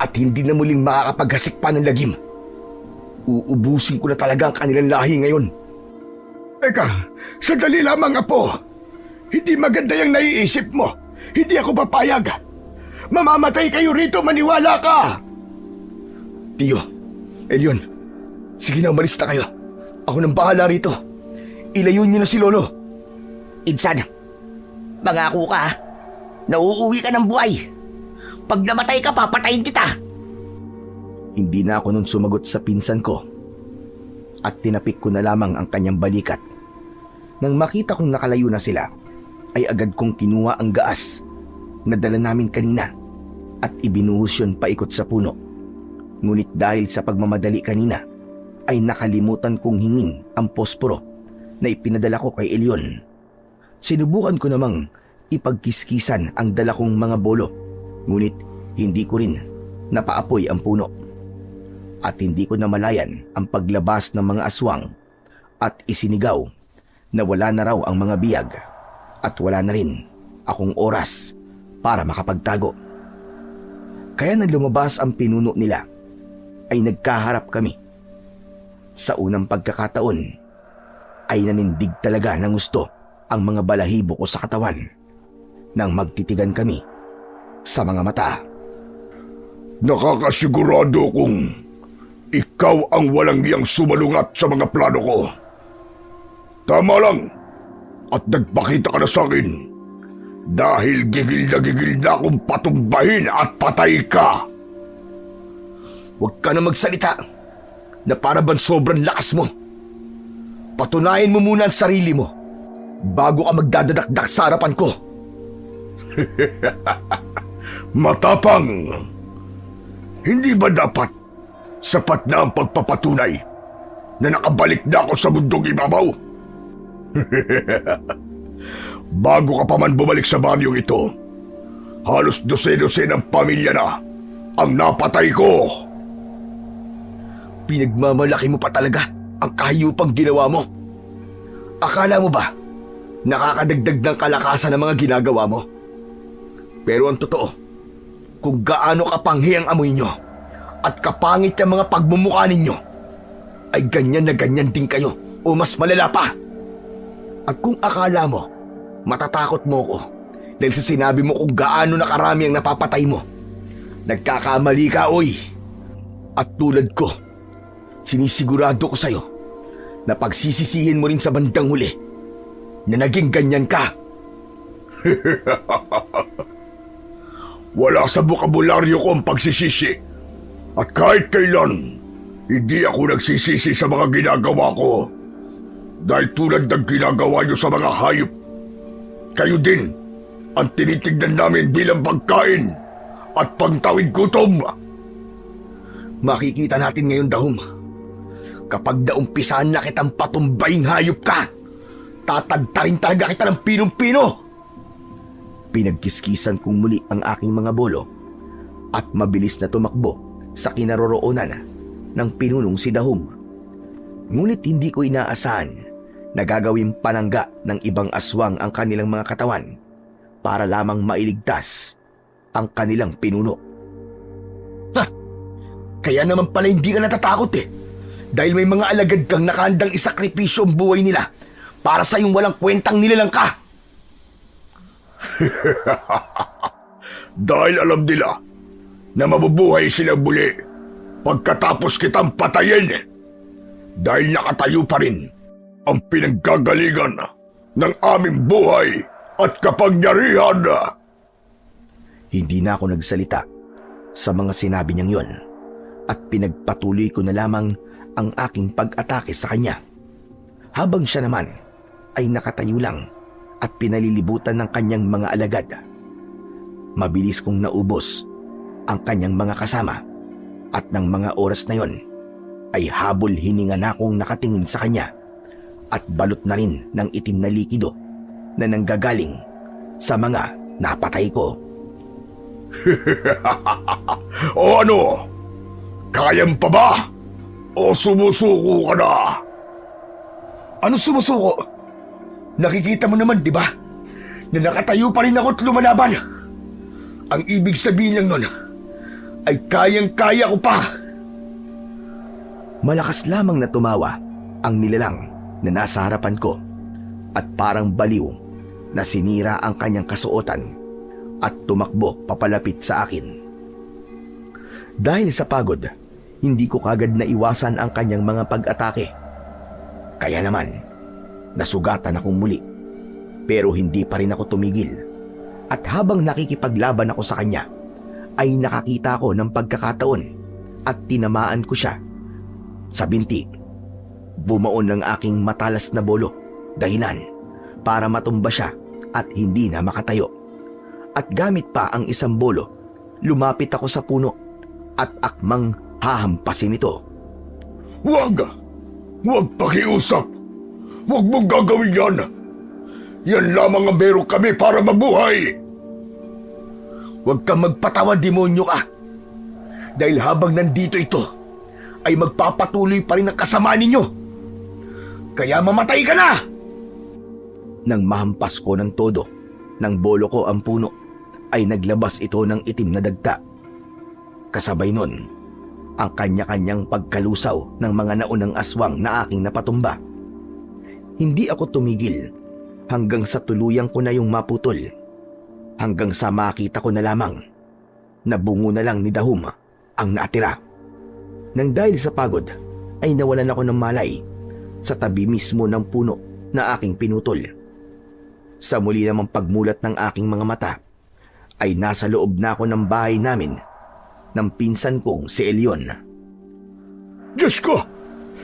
at hindi na muling makakapaghasik pa ng lagim. Uubusin ko na talaga ang kanilang lahi ngayon. Eka, sandali lamang, apo. Hindi maganda yung naiisip mo. Hindi ako papayag. Mamamatay kayo rito, maniwala ka! Tiyo, Elyon, sige na, umalis na kayo. Ako nang bahala rito. Ilayo niyo na si Lolo. Insan, mangako ka ha? Nauuwi ka ng buhay. Pag namatay ka, papatayin kita. Hindi na ako nun sumagot sa pinsan ko at tinapik ko na lamang ang kanyang balikat. Nang makita kong nakalayo na sila, ay agad kong kinuha ang gaas na dala namin kanina at ibinuhos yun paikot sa puno. Ngunit dahil sa pagmamadali kanina, ay nakalimutan kong hingin ang posporo na ipinadala ko kay Elyon. Sinubukan ko namang ipagkiskisan ang dala kong mga bolo, ngunit hindi ko rin napaapoy ang puno. At hindi ko namalayan ang paglabas ng mga aswang at isinigaw na wala na raw ang mga biyag at wala na rin akong oras para makapagtago. Kaya nang lumabas ang pinuno nila, ay nagkaharap kami. Sa unang pagkakataon, ay nanindig talaga ng gusto ang mga balahibo ko sa katawan nang magtitigan kami sa mga mata. Nakakasigurado kong ikaw ang walang iyang sumalungat sa mga plano ko. Tama lang, at nagpakita ka na sa akin dahil gigil na akong patumbahin at patay ka. Huwag ka na magsalita na para bang sobrang lakas mo. Patunayan mo muna ang sarili mo bago ka magdadadakdak sa harapan ko. Matapang! Hindi ba dapat sapat na ang pagpapatunay na nakabalik na ako sa mundong ibabaw? Bago ka pa man bumalik sa baryong ito, halos ng pamilya na ang napatay ko. Pinagmamalaki mo pa talaga ang kahiyupang ginawa mo. Akala mo ba nakakadagdag ng kalakasan ng mga ginagawa mo? Pero ang totoo, kung gaano kapanghi ang amoy nyo at kapangit ang mga pagmumukha ninyo, ay ganyan na ganyan din kayo o mas malala pa. At kung akala mo, matatakot mo ko dahil sa sinabi mo kung gaano na karami ang napapatay mo, nagkakamali ka, oy. At tulad ko, sinisigurado ko sa'yo na pagsisisihin mo rin sa bandang huli na naging ganyan ka. Wala sa bokabularyo ko ang pagsisisi. At kahit kailan, hindi ako nagsisisi sa mga ginagawa ko. Dahil tulad ng ginagawa niyo sa mga hayop, kayo din ang tinitignan namin bilang pagkain at pangtawid gutom. Makikita natin ngayon, Dahom. Kapag naumpisahan na kitang patumbaying hayop ka, tatagtarin talaga kita ng pinong-pino. Pinagkiskisan kong muli ang aking mga bolo at mabilis na tumakbo sa kinaroroonan ng pinunong si Dahom. Ngunit hindi ko inaasahan na gagawing panangga ng ibang aswang ang kanilang mga katawan para lamang mailigtas ang kanilang pinuno. Ha! Kaya naman pala hindi ka natatakot eh. Dahil may mga alagad kang nakahandang isakripisyo ang buhay nila para sa iyong walang kwentang nilalang ka. Dahil alam nila na mabubuhay sila muli pagkatapos kitang patayin. Dahil nakatayo pa rin ang pinanggagalingan ng aming buhay at kapangyarihan. Hindi na ako nagsalita sa mga sinabi niyang yon at pinagpatuloy ko na lamang ang aking pag-atake sa kanya. Habang siya naman ay nakatayo lang at pinalilibutan ng kanyang mga alagad. Mabilis kong naubos ang kanyang mga kasama at ng mga oras na yon ay habol hininga na akong nakatingin sa kanya at balot na rin ng itim na likido na nanggagaling sa mga napatay ko. O ano? Kayang pa ba? O sumusuko ka na? Ano sumusuko? Nakikita mo naman, di ba? Na nakatayo pa rin ako at lumalaban. Ang ibig sabihin lang nun ay kayang-kaya ko pa. Malakas lamang na tumawa ang nilalang na nasa harapan ko at parang baliw na sinira ang kanyang kasuotan at tumakbo papalapit sa akin. Dahil sa pagod, hindi ko kagad naiwasan ang kanyang mga pag-atake. Kaya naman, nasugatan akong muli. Pero hindi pa rin ako tumigil. At habang nakikipaglaban ako sa kanya, ay nakakita ko ng pagkakataon at tinamaan ko siya sa binti. Bumaon ng aking matalas na bolo, dahilan para matumba siya at hindi na makatayo. At gamit pa ang isang bolo, lumapit ako sa puno at akmang hahampasin ito. Huwag pakiusap. Huwag mong gagawin yan. Yan lamang ang meron kami para mabuhay. Huwag kang magpatawa, demonyo ka. Dahil habang nandito ito, ay magpapatuloy pa rin ang kasama ninyo. Kaya mamatay ka na! Nang mahampas ko ng todo, ng bolo ko ang puno, ay naglabas ito ng itim na dagta. Kasabay nun, ang kanya-kanyang pagkalusaw ng mga naunang aswang na aking napatumba. Hindi ako tumigil hanggang sa tuluyang ko na yung maputol. Hanggang sa makita ko na lamang na bungo na lang ni Dahum ang natira. Nang dahil sa pagod ay nawalan ako ng malay sa tabi mismo ng puno na aking pinutol. Sa muli namang pagmulat ng aking mga mata ay nasa loob na ako ng bahay namin ng pinsan kong si Elyon. Diyos ko!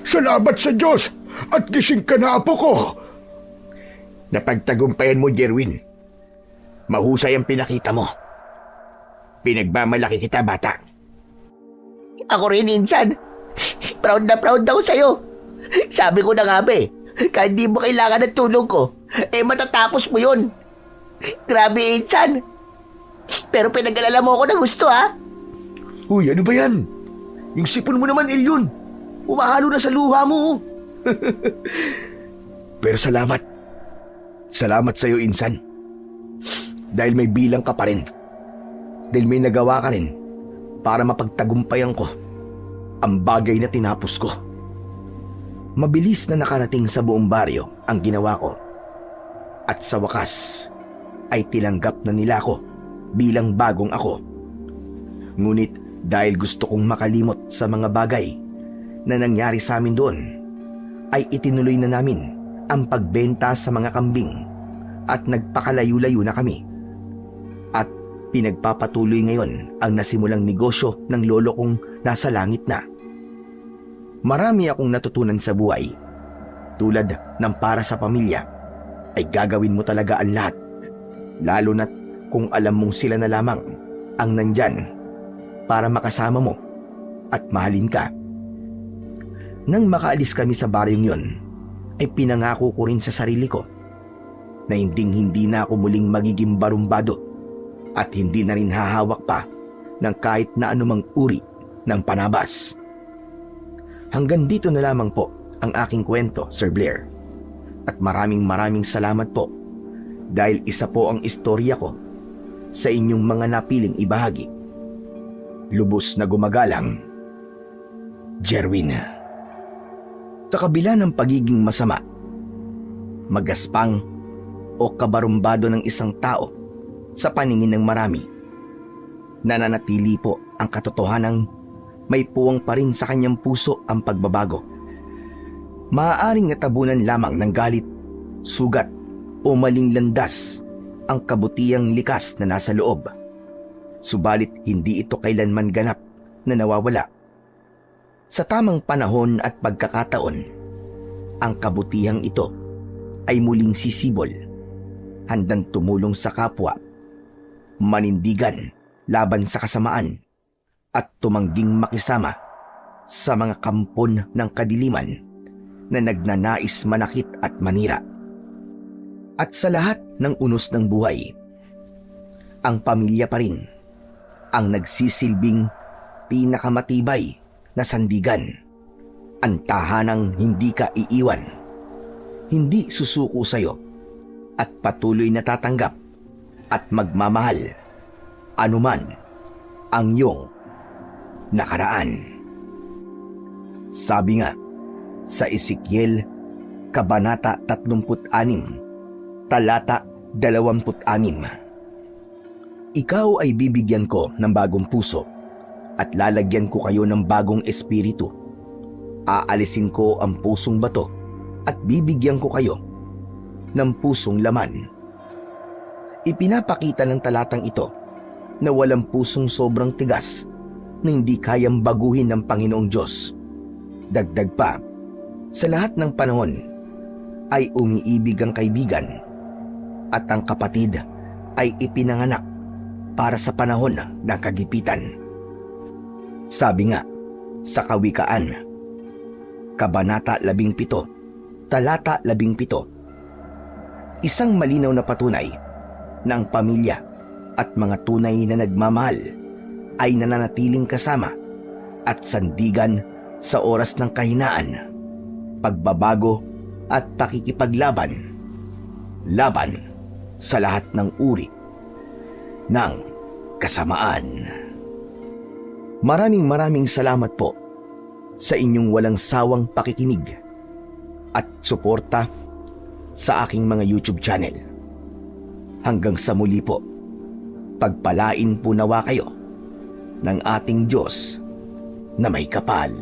Salamat sa Diyos at gising ka na, apo ko! Napagtagumpayan mo, Jerwin. Mahusay ang pinakita mo. Pinagmamalaki kita, bata. Ako rin, Insan. Proud na proud ako sa'yo. Sabi ko na nga ba kahit di mo kailangan ng tulong ko, matatapos mo yun. Grabe, Insan. Pero pinag-alala mo ako ng gusto, ha? Uy, ano ba yan? Yung sipon mo naman, Elyon. Umahalo na sa luha mo. Pero salamat. Salamat sa'yo, Insan. Dahil may bilang ka pa rin. Dahil may nagawa ka rin para mapagtagumpayan ko ang bagay na tinapos ko. Mabilis na nakarating sa buong baryo ang ginawa ko. At sa wakas ay tinanggap na nila ako bilang bagong ako. Ngunit dahil gusto kong makalimot sa mga bagay na nangyari sa amin doon, ay itinuloy na namin ang pagbenta sa mga kambing at nagpakalayo-layo na kami. At pinagpapatuloy ngayon ang nasimulang negosyo ng lolo kong nasa langit na. Marami akong natutunan sa buhay. Tulad ng para sa pamilya, ay gagawin mo talaga ang lahat. Lalo na't kung alam mong sila na lamang ang nandyan para makasama mo at mahalin ka. Nang makaalis kami sa baryong yon, ay pinangako ko rin sa sarili ko na hindi na ako muling magiging barumbado at hindi na rin hahawak pa ng kahit na anumang uri ng panabas. Hanggang dito na lamang po ang aking kwento, Sir Blair. At maraming salamat po dahil isa po ang istorya ko sa inyong mga napiling ibahagi. Lubos na gumagalang, Jerwin. Sa kabila ng pagiging masama, magaspang o kabarumbado ng isang tao sa paningin ng marami, nananatili po ang katotohanang may puwang pa rin sa kanyang puso ang pagbabago. Maaaring natabunan lamang ng galit, sugat o maling landas ang kabutihang likas na nasa loob. Subalit hindi ito kailanman ganap na nawawala. Sa tamang panahon at pagkakataon, ang kabutihang ito ay muling sisibol, handang tumulong sa kapwa, manindigan laban sa kasamaan, at tumangging makisama sa mga kampon ng kadiliman na nagnanais manakit at manira. At sa lahat ng unos ng buhay, ang pamilya pa rin ang nagsisilbing pinakamatibay na sandigan, ang tahanang hindi ka iiwan, hindi susuko sa iyo, at patuloy na tatanggap at magmamahal anuman ang iyong nakaraan. Sabi nga sa Ezekiel Kabanata 36, Talata 26, ikaw ay bibigyan ko ng bagong puso at lalagyan ko kayo ng bagong espiritu. Aalisin ko ang pusong bato at bibigyan ko kayo ng pusong laman. Ipinapakita ng talatang ito na walang pusong sobrang tigas na hindi kayang baguhin ng Panginoong Diyos. Dagdag pa, sa lahat ng panahon ay umiibig ang kaibigan at ang kapatid ay ipinanganak para sa panahon ng kagipitan. Sabi nga sa Kawikaan, Kabanata 17, Talata 17, isang malinaw na patunay na ang pamilya at mga tunay na nagmamahal ay nananatiling kasama at sandigan sa oras ng kahinaan, pagbabago at pakikipaglaban, laban sa lahat ng uri ng kasamaan. Maraming salamat po sa inyong walang sawang pakikinig at suporta sa aking mga YouTube channel. Hanggang sa muli po, pagpalain po nawa kayo ng ating Diyos na may kapal.